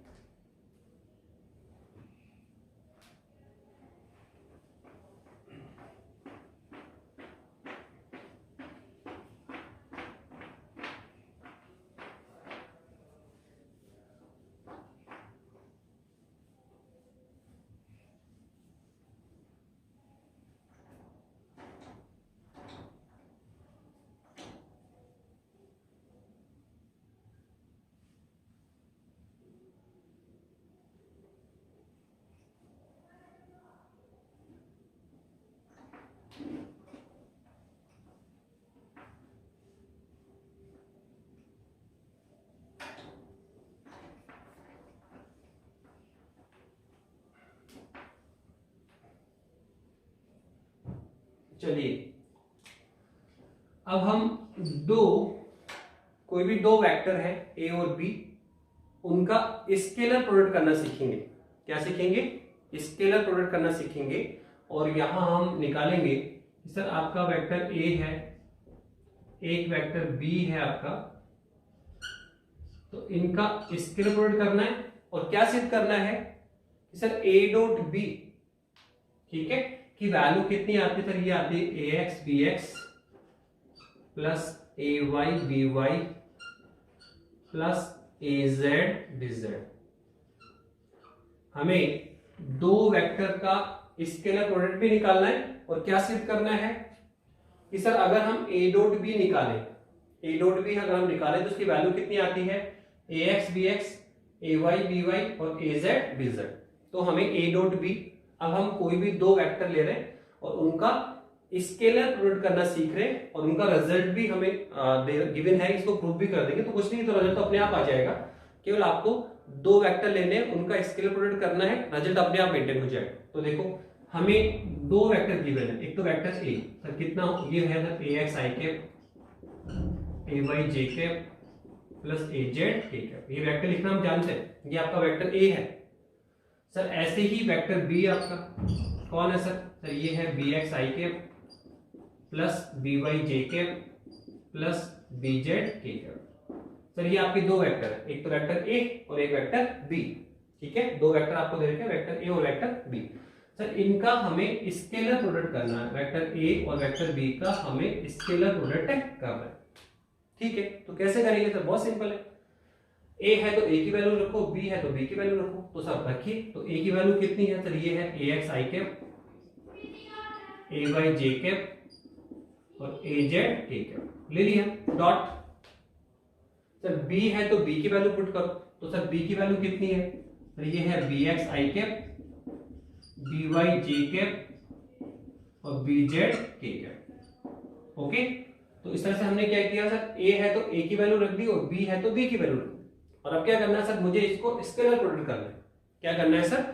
चलिए, अब हम कोई भी दो वेक्टर है ए और बी, उनका स्केलर प्रोडक्ट करना सीखेंगे। क्या सीखेंगे, स्केलर प्रोडक्ट करना सीखेंगे। और यहां हम निकालेंगे कि सर आपका वेक्टर ए है, एक वेक्टर बी है आपका, तो इनका स्केलर प्रोडक्ट करना है। और क्या सिद्ध करना है कि सर ए डॉट बी, ठीक है, की वैल्यू कितनी आती है सर, ये आती है ए एक्स बी एक्स प्लस ए वाई बी वाई प्लस ए जेड बी जेड। हमें दो वेक्टर का स्केलर प्रोडक्ट भी निकालना है और क्या सिद्ध करना है कि सर अगर हम ए डॉट बी निकालें, ए डॉट बी अगर हम निकालें तो उसकी वैल्यू कितनी आती है, ए x B x, A Y B Y और ए जेड बी जेड। तो हमें ए डॉट बी, अब हम कोई भी दो वेक्टर ले रहे हैं और उनका स्केलर प्रोडक्ट करना सीख रहे हैं और उनका रिजल्ट भी हमें गिवन है, इसको प्रूव भी कर देंगे। तो कुछ नहीं, तो रिजल्ट तो अपने आप आ जाएगा। केवल आपको दो वेक्टर लेने हैं, उनका स्केलर प्रोडक्ट करना है, रिजल्ट अपने आप मेंटेन हो जाएगा। तो देखो हमें दो वेक्टर गिवन है, एक तो वेक्टर ए सर कितना, ये है सर ए एक्स आई कैप, ए वाई जे कैप प्लस ए जेड के कैप। ये वेक्टर लिखना हम जानते हैं, ये आपका वेक्टर ए है। सर ऐसे ही वेक्टर बी आपका कौन है सर, सर ये है बी एक्स आई कैप प्लस बी वाई जे कैप प्लस बी जेड के कैप। सर ये आपके दो वेक्टर है, एक तो वेक्टर ए और एक वेक्टर बी, ठीक है। दो वेक्टर आपको दे रखे हैं, वेक्टर ए और वेक्टर बी। सर इनका हमें स्केलर प्रोडक्ट करना है, वेक्टर ए और वेक्टर बी का हमें स्केलर प्रोडक्ट करना है, ठीक है। तो कैसे करेंगे सर, बहुत सिंपल है। ए है तो ए की वैल्यू रखो, बी है तो बी की वैल्यू रखो। तो सब रखिए, तो ए की वैल्यू कितनी है सर, ये है ए एक्स आई कैप, ए वाई जे कैप और ए जेड के कैप, ले लिया डॉट। सर बी है तो बी की वैल्यू पुट करो, तो सर बी की वैल्यू कितनी है, सर ये है बी एक्स आई कैप, बी वाई जे कैप और बी जेड के कैप, ओके। तो इस तरह से हमने क्या किया सर, ए है तो ए की वैल्यू रख दी और बी है तो बी की वैल्यू रख दी। और अब क्या करना है सर, मुझे इसको स्केलर प्रोडक्ट करना है। क्या करना है सर,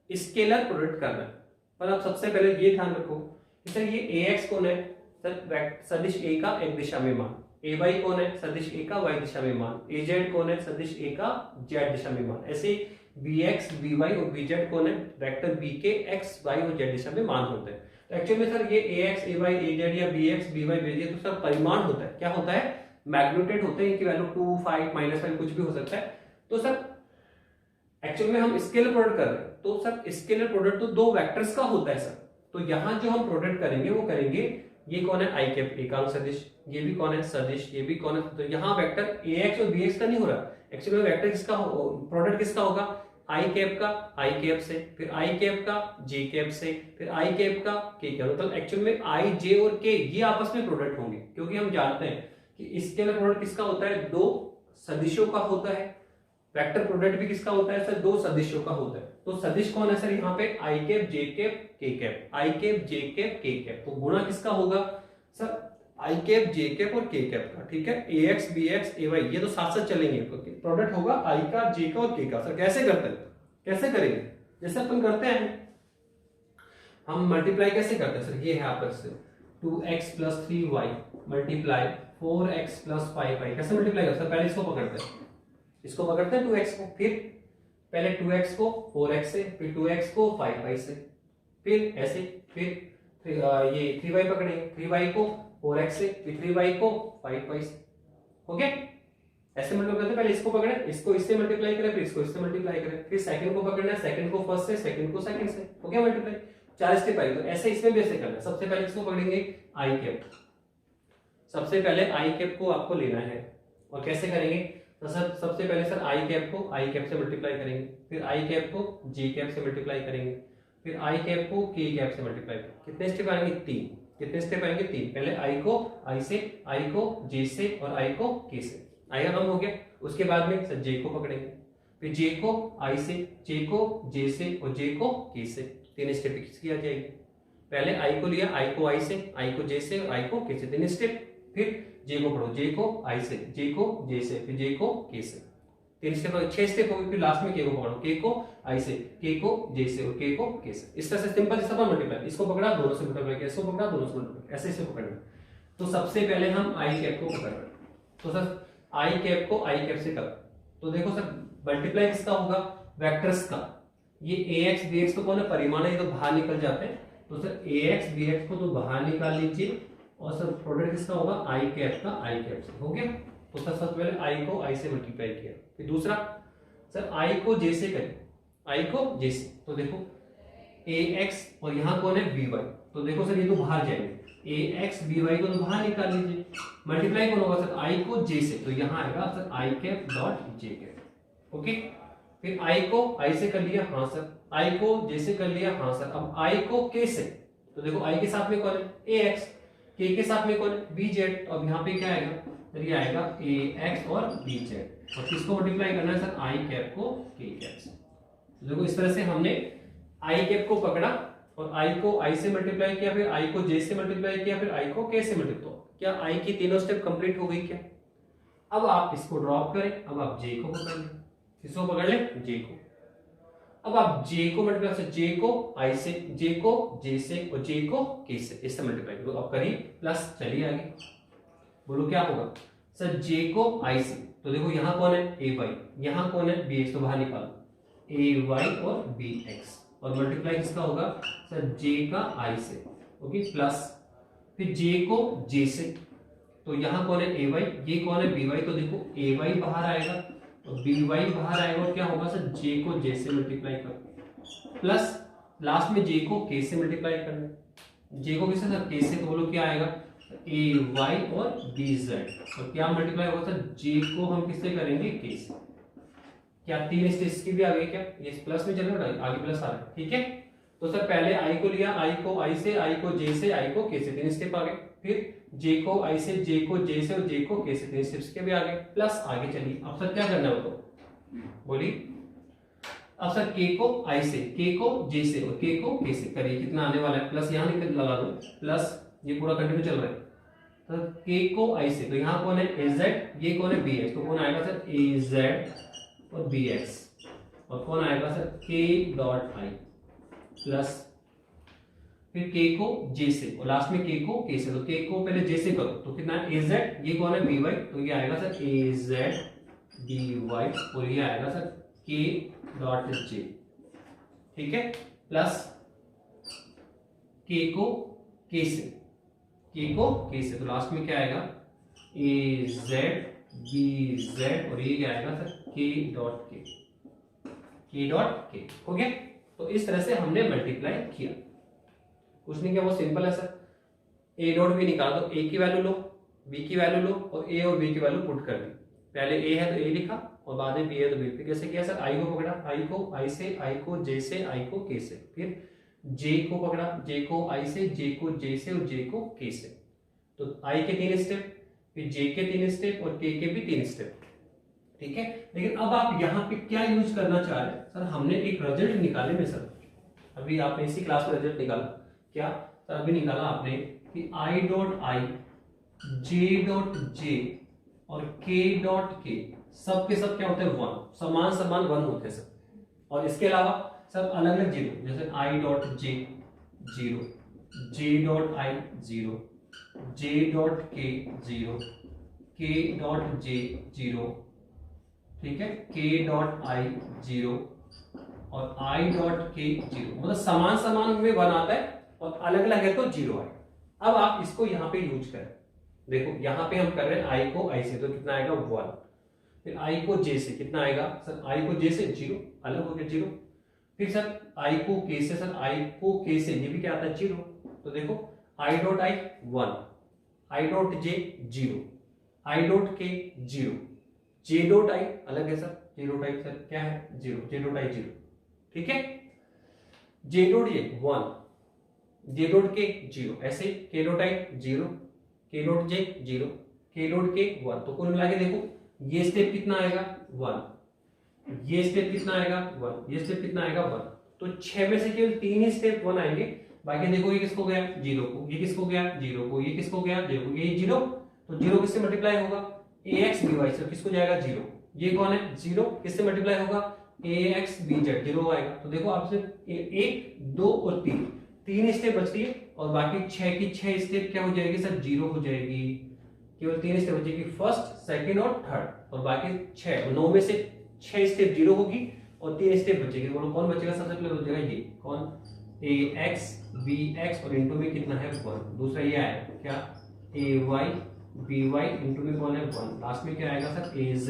स्केलर प्रोडक्ट करना है। पर अब सबसे पहले ये ध्यान रखो कि सर ये ए एक्स कौन है, सर सदिश ए का एक दिशा में मान, ए वाई कौन है, सदिश ए का वाई दिशा में मान, ए जेड कौन है, सदिश ए का जेड दिशा में मान। ऐसे बी एक्स बी वाई और बी जेड कौन है, वेक्टर बी के एक्स वाई और जेड दिशा में मान होते हैं। तो एक्चुअली में सर ये A X A Y A Z या B X B Y B Z तो सर परिमाण होता है, क्या होता है, मैग्नीट्यूड होते हैं। इनकी वैल्यू 2 5 -5 कुछ भी हो सकता है। तो सर एक्चुअली में हम स्केलर प्रोडक्ट कर रहे हैं, तो सर स्केलर प्रोडक्ट तो दो वेक्टर्स का होता है सर। तो यहां जो हम प्रोडक्ट करेंगे वो करेंगे, ये कौन है आई कैप एकांक सदिश, ये भी कौन है सदिश, ये भी कौन है। तो यहाँ वेक्टर ए एक्स और बी एक्स का नहीं हो रहा, एक्चुअली में वेक्टर किसका प्रोडक्ट किसका होगा, आई कैप का आई कैप से, फिर आई कैप का जे कैप से, फिर आई कैप का के कैप। मतलब एक्चुअल में आई जे और के ये आपस में प्रोडक्ट होंगे, क्योंकि हम जानते हैं कि स्केलर प्रोडक्ट किसका होता है, दो सदिशों का होता है। वेक्टर प्रोडक्ट भी किसका होता है सर, दो सदिशों का होता है। तो सदिश कौन है सर, यहाँ पे आई कैप जे कैप के कैप, आई कैप जे कैप के कैप। तो गुणा किसका होगा सर, आई कैप, जे कैप और के कैप का, ठीक है। ए x, B x, A Y, ये तो साथ साथ चलेंगे, प्रोडक्ट होगा आई का, जे का और के का। सर कैसे करते हैं, कैसे करेंगे, जैसे अपन करते हैं, हम मल्टीप्लाई कैसे करते हैं सर, ये है आपका 2x + 3y multiply 4x + 5y, कैसे मल्टीप्लाई करते हैं, पहले इसको पकड़ते हैं, इसको पकड़ते हैं 2x को, फिर पहले 2x को 4x से, फिर 2x को 5y से, फिर ऐसे, फिर ये 3y पकड़ेंगे, 3y को 4x से, फिर 3y को 5y से, ओके। ऐसे मल्टीप्लाई करते हैं, पहले इसको पकड़े, इसको इससे मल्टीप्लाई करें, फिर इसको इससे मल्टीप्लाई करें, फिर सेकंड को पकड़ना है, सेकंड को फर्स्ट से, सेकंड को सेकंड से, हो गया मल्टीप्लाई। 4 स्टेप आएगा। तो ऐसे इसमें भी ऐसे करना है। सबसे पहले इसको पकड़ेंगे आई कैप, सबसे पहले आई कैप को आपको लेना है, और कैसे करेंगे, तो सर सबसे पहले सर आई कैप को आई कैप से मल्टीप्लाई करेंगे, फिर आई कैप को जे कैप से मल्टीप्लाई करेंगे, फिर आई कैप को के कैप से मल्टीप्लाई करेंगे। कितने स्टेप आएंगे, 3। कितने स्टेप आएंगे, 3। पहले आई को आई से, आई को जे से और आई को के से, आई का काम हो गया। उसके बाद में सर जे को पकड़ेंगे, फिर जे को आई से, जे को जे से और जे को के से। 3 स्टेप किया जाएगी। पहले आई को लिया, आई को आई से, आई को जे से और आई को के से, 3 स्टेप। फिर जे को पढ़ो, जे को आई से, जे को जे से, फिर जे को के से, 3 स्टेप, 6 स्टेप हो गए। फिर लास्ट में के को पकड़ो, के को आई से, के को जे से और के को के से। इस तरह से सिंपल जैसा मल्टीप्लाई, इसको पकड़ा दोनों से मल्टीप्लाई किया, इसको पकड़ा दोनों से मल्टीप्लाई, ऐसे इसे पकड़ना। तो सबसे पहले हम आई कैप को पकड़ रहे हैं, तो सर आई कैप को आई कैप से कर, तो देखो सर मल्टीप्लाई किसका होगा, वेक्टर्स का। ये ax bx तो कौन है, परिमाण है, ये तो बाहर निकल जाते हैं। तो सर ax bx को तो बाहर निकाल लीजिए, और सर प्रोडक्ट किसका होगा, आई कैप का आई कैप से, हो गया। तो सर सबसे पहले आई को आई से मल्टीप्लाई किया, फिर दूसरा सर आई को जे से करें, आई को जे से, तो देखो ax और यहाँ कौन है by, तो देखो सर ये तो बाहर जाएंगे, ax by को तो बाहर निकाल लीजिए। मल्टीप्लाई कौन होगा सर, आई को जे से, तो यहाँ आएगा sir I cap dot J cap, okay. फिर आई को आई से कर लिया, हाँ सर, आई को जे से कर लिया, हाँ सर। अब आई को के से, तो देखो आई के साथ में कौन है, ax, के साथ में कौन है, bz। अब यहाँ पे क्या आएगा, तो ये आएगा ax और bz, और किसको मल्टीप्लाई करना है सर, आई कैप को के कैप से। तो देखो इस तरह से हमने आई कैप को पकड़ा, और आई को आई से मल्टीप्लाई किया, फिर आई को जे से मल्टीप्लाई किया, फिर आई को के से मल्टीप्लाई। क्या आई की तीनों स्टेप कंप्लीट हो गई क्या। अब आप इसको ड्रॉप करें, अब आप जे को पकड़ लें, किसको पकड़ ले, जे को। अब आप जे को मल्टीप्लाई से, जे को आई से, जे को जे से और जे को के से, इससे मल्टीप्लाई करो। अब करिए प्लस, चलिए आगे, बोलो क्या होगा सर, जे को आई से, तो देखो यहाँ कौन है, ए वाई, यहाँ कौन है, बी एक्स, तो बाहर निकालो ए वाई और बी एक्स, और मल्टीप्लाई किसका होगा सर, जे का आई से, ओके, प्लस फिर जे को जे से, तो यहाँ कौन है, ए वाई, ये कौन है, बी वाई, तो देखो ए वाई बाहर आएगा, तो बी वाई बाहर आएगा, और क्या होगा सर, जे को जे से मल्टीप्लाई करो, प्लस लास्ट में जे को के से मल्टीप्लाई करना। जे को किससे सर, के से, तो बोलो क्या आएगा, ए वाई और बी जेड, और क्या मल्टीप्लाई होगा सर, जे को हम किससे करेंगे, के से। क्या 3 स्टेज की भी आ गई क्या, ये प्लस में चल रहा है, आगे प्लस आ रहा है, ठीक है। तो सर पहले आई को लिया, आई को आई से, आई को जे से, आई को के से, 3 स्टेप आ गए। फिर जे को आई से, जे को जे से और जे को के से, 3 स्टेप्स के भी आ गए, प्लस आगे चलिए। अब सर क्या करना है वो, बोलिए। अब सर के को आई से, के को जे से और के को के से करिए, कितना आने वाला है, प्लस यहाँ निकल लगा दो, प्लस ये पूरा कंटिन्यू चल रहा है। तो के को आई से, तो यहाँ कौन है, ए जेड, ये कौन है, बी एक्स, तो कौन आएगा सर, ए जेड और बी एक्स, और कौन आएगा सर, के डॉट आई, प्लस फिर के को जे से, और लास्ट में के को के से, तो के को पहले जे से करो, तो कितना है, ए जेड, ये कौन है, बी वाई, तो ये आएगा सर ए जेड बी वाई, और ये आएगा सर के डॉट जे, ठीक है, प्लस के को के से, के को के से, तो लास्ट में क्या आएगा, ए जेड बी जेड, और ये क्या आएगा सर, के डॉट के, के डॉट के, हो गया। तो इस तरह से हमने मल्टीप्लाई किया, कुछ नहीं किया, वो सिंपल है सर। ए डॉट बी निकाल दो, ए की वैल्यू लो, बी की वैल्यू लो, और ए और बी की वैल्यू पुट कर दी। पहले ए है तो ए लिखा, और बाद में बी है तो बी। फिर कैसे किया सर, आई को पकड़ा, आई को आई से, आई को जे से, आई को के से, फिर जे को पकड़ा, जे को आई से, जे को जे से और जे को के से। तो आई के 3 स्टेप, फिर जे के 3 स्टेप और के भी 3 स्टेप, ठीक है। लेकिन अब आप यहाँ पे क्या यूज करना चाह रहे हैं सर, हमने एक रिजल्ट निकाले में सर, अभी आपने इसी क्लास में रिजल्ट निकाला, क्या सर, अभी निकाला आपने कि I dot I J dot जे और के डॉट के सब के सब क्या होते हैं, वन, समान समान वन होते हैं सब। और इसके अलावा सब अलग अलग जीरो, जैसे I dot J zero, J dot I zero, J dot के जीरो, के डॉट जे जीरो, ठीक है, के डॉट आई जीरो और आई डॉट के जीरो, मतलब समान समान में वन आता है और अलग अलग है तो जीरो आएगा। अब आप इसको यहाँ पे यूज करें, देखो यहाँ पे हम कर रहे हैं आई को आई से, तो कितना आएगा वन, फिर आई को जे से कितना आएगा सर, आई को जे से जीरो, अलग हो गया जीरो, फिर सर आई को के से, सर आई को के से ये भी क्या आता है जीरो, तो देखो I dot I one, I dot J zero, I dot के जीरो, जे डॉट आई अलग है sir, J dot I sir क्या है zero, J dot I zero, ठीक है, जे डॉट ये वन, जे डॉट के जीरो, ऐसे के डॉट आई जीरो, के डॉट जे जीरो, के डॉट के वन, तो कुल मिला के देखो ये स्टेप कितना आएगा वन, ये स्टेप कितना आएगा वन, ये स्टेप कितना आएगा वन, तो 6 में से केवल 3 ही स्टेप वन आएंगे, बाकी देखो ये किसको गया जीरो को, ये किसको गया जीरो को, ये किसको गया जीरो को, ये जीरो, तो जीरो किससे मल्टीप्लाई होगा ax by, से किसको जाएगा जीरो, ये कौन है जीरो, किससे मल्टीप्लाई होगा ax bz, जीरो आएगा, तो देखो आपसे 1 2 और 3 स्टेप बचती है और बाकी 6 की 6 स्टेप क्या हो जाएगी सर जीरो हो जाएगी, केवल 3 स्टेप बचेगी, फर्स्ट सेकंड और थर्ड, और बाकी 6 9 में से 6 स्टेप जीरो होगी और 3 स्टेप बचेगी, बोलो कौन बचेगा सबसे पहले हो जाएगा ये कौन ax bx और इनटू में कितना है 1, दूसरा ये आएगा क्या ay by इनटू में कौन है 1, लास्ट में क्या आएगा सर az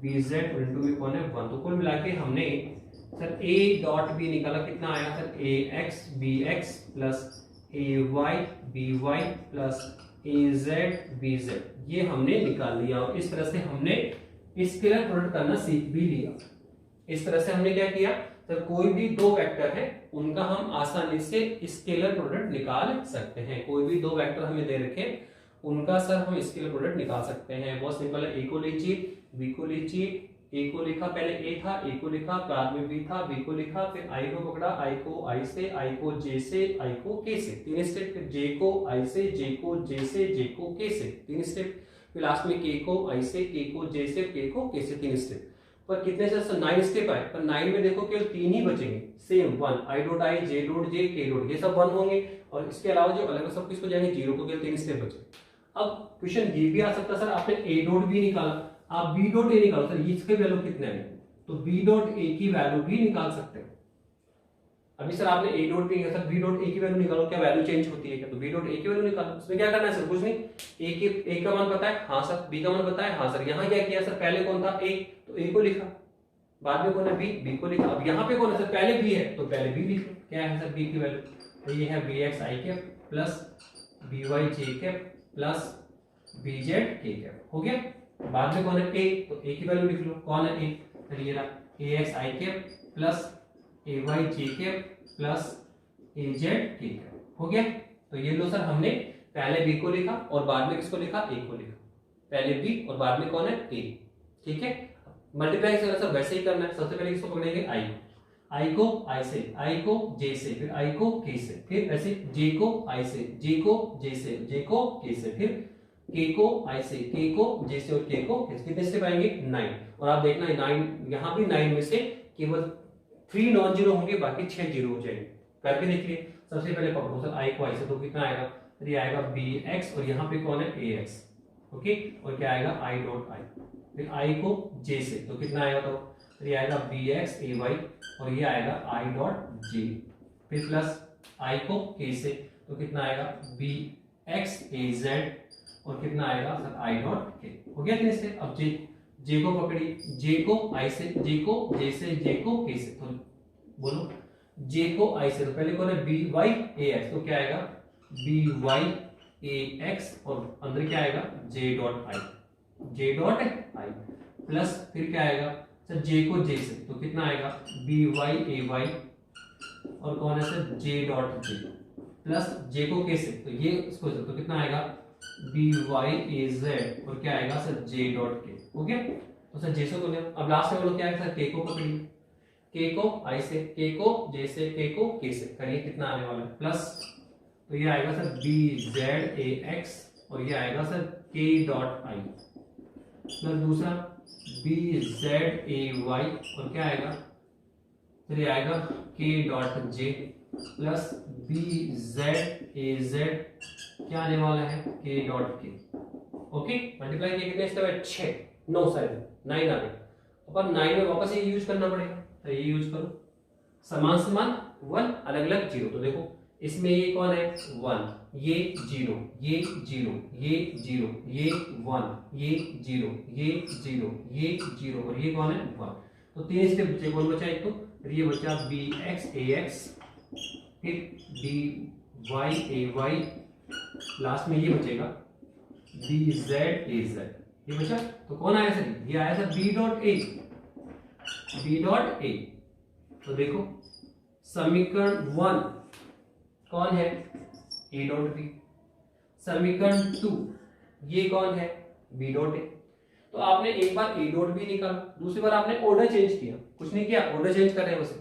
bz और इनटू में कौन है 1, तो कुल मिला के हमने सर a डॉट b निकाला, कितना आया sir ax bx plus ay by plus az bz, ये हमने निकाल लिया और इस तरह से हमने स्केलर प्रोडक्ट करना सीख भी लिया। इस तरह से हमने क्या किया सर, कोई भी दो वेक्टर है उनका हम आसानी से स्केलर प्रोडक्ट निकाल सकते हैं, कोई भी दो वेक्टर हमें दे रखे उनका सर हम स्केलर प्रोडक्ट निकाल सकते हैं, बहुत सिंपल है, ए को लीजिए बी को लीजिए, ए को लिखा पहले ए था, ए को लिखा बाद में बी था, बी को लिखा फिर आई को पकड़ा, आई को आई से, आई को जे से, आई को के से, 3 स्टेप, फिर जे को आई से, जे को जे से, जे को के से, 3 स्टेप, फिर लास्ट में के को आई से, के को जे से, के को के से, 3 स्टेप, पर कितने से 9 स्टेप आए, पर 9 में देखो केवल 3 ही बचेंगे, same 1 I dot I, J dot जे, के डॉट, ये सब 1 होंगे और इसके अलावा जो अलग सब किसको जाएंगे जीरो को, केवल 3 स्टेप बचे। अब क्वेश्चन ये भी आ सकता है सर आपने ए डॉट बी निकाला, आप बी डॉट ए निकालो सर, इसके वैल्यू कितने हैं, तो बी डॉट ए की वैल्यू भी निकाल सकते हैं। अभी सर आपने A dot B, sir B dot A की वैल्यू निकालो, क्या वैल्यू चेंज होती है क्या, तो बी डॉट ए की वैल्यू निकालो, इसमें क्या करना है सर, कुछ नहीं, ए का मान पता है हाँ सर, बी का मान पता है हाँ सर, यहाँ क्या किया सर, पहले कौन था ए, तो ए को लिखा, बाद में कौन है बी, बी को लिखा, अब यहाँ पे कौन है सर, पहले बी है तो पहले बी लिखो, क्या है सर बी की वैल्यू, तो ये है बी एक्स आई कैप प्लस बी वाई जे कैप प्लस बी जेड के कैप, हो गया, बाद में कौन है ए, तो ए की वैल्यू लिख लो, कौन है ए, तो ये रहा ए एक्स आई कैप प्लस ए वाई जे कैप प्लस ए जेड के कैप, हो गया, तो ये लो सर हमने पहले बी को लिखा और बाद में किसको लिखा ए को लिखा, पहले बी और बाद में कौन है ए, ठीक है, मल्टीप्लाई सर वैसे ही करना है, सबसे पहले किसको पकड़ेंगे आई, आई को आई से, आई को जे से, फिर आई को के से, फिर ऐसे जे को आई से, जे को जे से, जे को के से, फिर के को आई से, के को जे से और के को कितने स्टेप आएंगे 9, और आप देखना 9 यहाँ भी 9 में से केवल 3 नॉन जीरो होंगे, बाकी 6 जीरो हो जाएंगे, करके देखिए, सबसे पहले पकड़ो सर आई को आई से, तो कितना आएगा, तो ये आएगा बी एक्स और यहाँ पे कौन है ए एक्स, ओके, और क्या आएगा आई डॉट आई, फिर आई को जे से, तो कितना आएगा, तो ये आएगा बी एक्स ए वाई और ये आएगा आई डॉट जे, फिर प्लस आई को के से, तो कितना आएगा बी एक्स ए जेड और कितना आएगा सर आई डॉट के, हो गया 3 स्टेप। अब जे को पकड़ी, जे को आई से, जे को जे से, जे को के से, तो बोलो जे को आई से, तो पहले कौन है बी वाई ए एक्स, तो क्या आएगा बी वाई ए एक्स और अंदर क्या आएगा J dot I, J dot I plus फिर क्या आएगा सर जे को जे से, तो कितना आएगा बी वाई ए वाई और कौन है sir J dot J plus J को के से, तो ये इसको, तो कितना आएगा बी वाई ए जेड और क्या आएगा सर जे डॉट के, हो गया, तो सर जे से को लिया, अब लास्ट में बोलो क्या है सर के को पकड़िए, के को आई से, के को जे से, के को के से, करिए कितना आने वाला है प्लस, तो ये आएगा sir B Z A X और ये आएगा sir k dot I plus दूसरा BZAY और क्या आएगा सर, ये आएगा k dot j plus BZAZ क्या आने वाला है k dot k। Okay, multiply किया कितने स्टेप है 6 9 साइड 9 आ गए, अपन 9 में वापस ये यूज करना पड़ेगा, तो ये यूज करो समान समान 1 अलग अलग 0। तो देखो इसमें ये कौन है 1, ये 0, ये 0, ये 0, ये 1, ये 0, ये 0, ये 0 और ये कौन है 1। तो 3 स्टेप बचे, कौन बचा एक तो ये बचा BXAX, फिर BYAY, लास्ट में ये बचेगा BZAZ, ये बचा। तो कौन आया सर, ये आया सर B डॉट A। तो देखो समीकरण 1 कौन है A डॉट B, समीकरण 2 ये कौन है B डॉट A। तो आपने एक बार A डॉट B निकाला, दूसरी बार आपने ऑर्डर चेंज किया, कुछ नहीं किया, ऑर्डर चेंज कर रहे हैं उसे,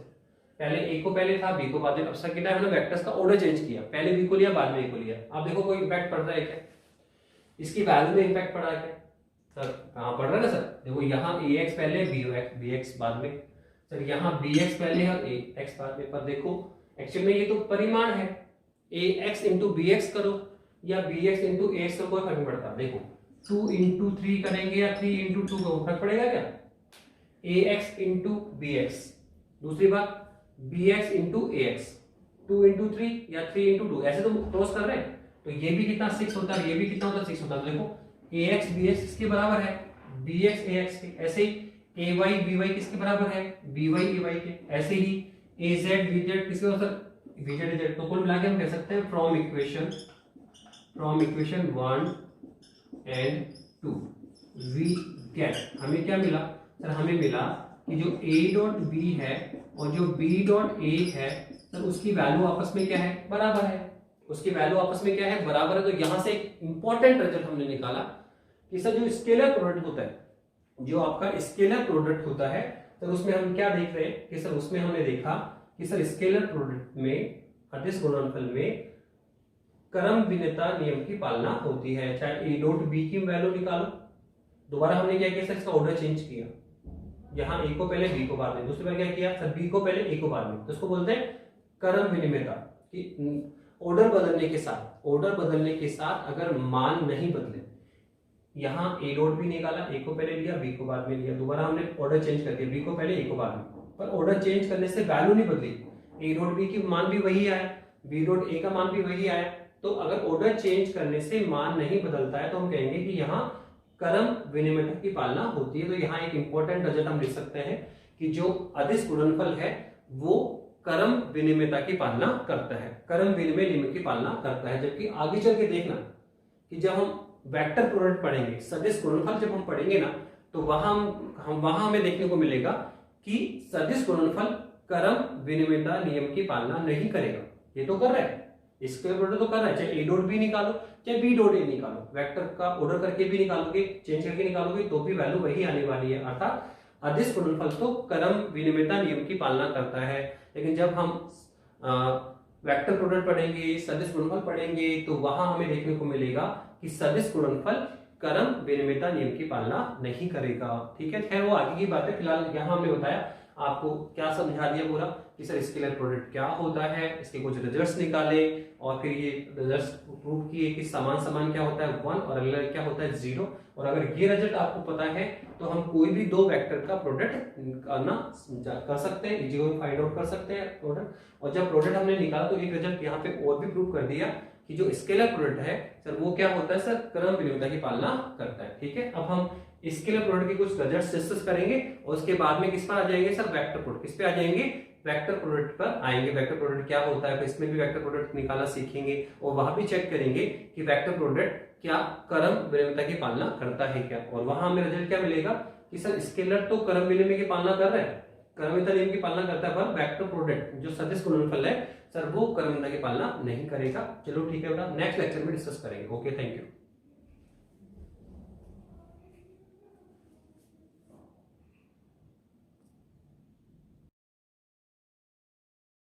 पहले A को पहले था B को बाद में। अब सर्किट है हमने वेक्टर्स का ऑर्डर चेंज किया, पहले B को लिया बाद में A को लिया। आप देखो कोई इंपैक्ट पड़ रहा है क्या, इसकी वैल्यू में इंपैक्ट पड़ रहा है क्या सर, कहां पड़ रहा है ना सर, देखो यहाँ AX पहले BX बाद में, सर यहाँ BX पहले है और AX बाद में। पर देखो एक्चुअल में ये तो परिमाण है, AX इंटू BX करो या BX इंटू AX करो, कोई फर्क नहीं पड़ता। देखो 2 इंटू 3 करेंगे या 3 इंटू 2 करो, फर्क पड़ेगा क्या, AX इंटू BX, दूसरी बात BX इंटू AX, 2 इंटू 3 या 3 इंटू 2, ऐसे तो क्रॉस कर रहे हैं, तो ये भी कितना 6 होता है, ये भी कितना होता है 6 होता है। देखो AX BX किसके बराबर है, BX AX के, ऐसे ही AY BY किसके बराबर है, BY AY के, ऐसे ही AZ BZ किसके बराबर, BZ AZ। तो कुल मिला के हम कह सकते हैं from equation 1 and 2 we get, हमें क्या मिला सर, हमें मिला कि जो A डॉट B है और जो B डॉट A है सर उसकी वैल्यू आपस में क्या है, बराबर है, उसकी वैल्यू आपस में क्या है, बराबर है। तो यहां से एक इंपॉर्टेंट रिजल्ट हमने निकाला कि सर जो स्केलर प्रोडक्ट होता है, जो आपका स्केलर प्रोडक्ट होता है, तो उसमें हम क्या देख रहे हैं कि सर उसमें हमने देखा कि सर स्केलर प्रोडक्ट में अदिश गुणनफल में क्रम भिन्नता नियम की पालना होती है। चाहे A डॉट B की वैल्यू निकालो, दोबारा हमने क्या किया सर, इसका ऑर्डर चेंज किया, यहाँ A को पहले B को बाद में, दूसरी बार क्या किया सर B को पहले A को बाद में, तो इसको बोलते हैं क्रम विनिमयता कि ऑर्डर बदलने के साथ अगर मान नहीं बदले, यहाँ A डॉट B निकाला, A को पहले लिया B को बाद में लिया, दोबारा हमने ऑर्डर चेंज कर दिया, B को पहले A को बाद में, पर ऑर्डर चेंज करने से वैल्यू नहीं बदली, A डॉट B की मान भी वही आया, B डॉट A का मान भी वही आया। तो अगर ऑर्डर चेंज करने से मान नहीं बदलता है तो हम कहेंगे कि यहाँ क्रम विनिमयता की पालना होती है। तो यहाँ एक इंपॉर्टेंट रिजल्ट हम लिख सकते हैं कि जो अदिश गुणनफल है वो क्रम विनिमयता की पालना करता है, क्रम विनिमय नियम की पालना करता है। जबकि आगे चल के देखना कि जब हम वेक्टर प्रोडक्ट पढ़ेंगे, सदिश गुणनफल जब हम पढ़ेंगे ना, तो वहां हमें देखने को मिलेगा कि सदिश गुणनफल क्रम विनिमयता नियम की पालना नहीं करेगा। ये तो कर रहा है, स्केलर प्रोडक्ट तो कर रहा है, चाहे A डॉट B निकालो चाहे B डॉट A निकालो, वेक्टर का ऑर्डर करके भी निकालोगे, चेंज करके निकालोगे तो भी वैल्यू वही आने वाली है। अर्थात अदिश गुणनफल तो क्रम विनिमयता नियम की पालना करता है। लेकिन जब हम वेक्टर प्रोडक्ट पढ़ेंगे, सदिश गुणनफल पढ़ेंगे, तो वहां हमें देखने को मिलेगा कि सदिश गुणनफल क्रम विनिमयता नियम की पालना नहीं करेगा। ठीक है, खैर वो आगे की बात है। फिलहाल यहाँ हमने बताया आपको, क्या समझा दिया पूरा कि सर स्केलर प्रोडक्ट क्या होता है, इसके कुछ रिजल्ट्स निकाले और फिर ये रिजल्ट्स प्रूव किए कि समान क्या होता है 1 और अलग क्या होता है 0। और अगर ये रिजल्ट आपको पता है तो हम कोई भी दो वेक्टर का प्रोडक्ट करना कर सकते हैं, इजीली फाइंड आउट कर सकते हैं प्रोडक्ट। और जब प्रोडक्ट हमने निकाला तो एक रिजल्ट यहाँ पे और भी प्रूव कर दिया कि जो स्केलर प्रोडक्ट है सर वो क्या होता है सर, क्रम विनिमयता की पालना करता है। ठीक है, अब हम स्केलर प्रोडक्ट के कुछ रिजल्ट्स डिस्कस करेंगे और उसके बाद में किस पर आ जाएंगे सर, वेक्टर प्रोडक्ट। किस पे आ जाएंगे, वेक्टर प्रोडक्ट पर आएंगे। वेक्टर प्रोडक्ट क्या होता है, इसमें भी वेक्टर प्रोडक्ट निकालना सीखेंगे और वहां भी चेक करेंगे कि वेक्टर प्रोडक्ट क्या क्रम विनिमयता की पालना करता है क्या। और वहां हमें रिजल्ट क्या मिलेगा कि सर स्केलर तो क्रम विनिमय की पालना कर रहा है, क्रम विनिमयता नियम की पालना करता है, पर वेक्टर प्रोडक्ट जो सदिश गुणनफल है सर वो क्रम विनिमयता की पालना नहीं करेगा। चलो ठीक है बेटा, नेक्स्ट लेक्चर में डिस्कस करेंगे। Okay, thank you.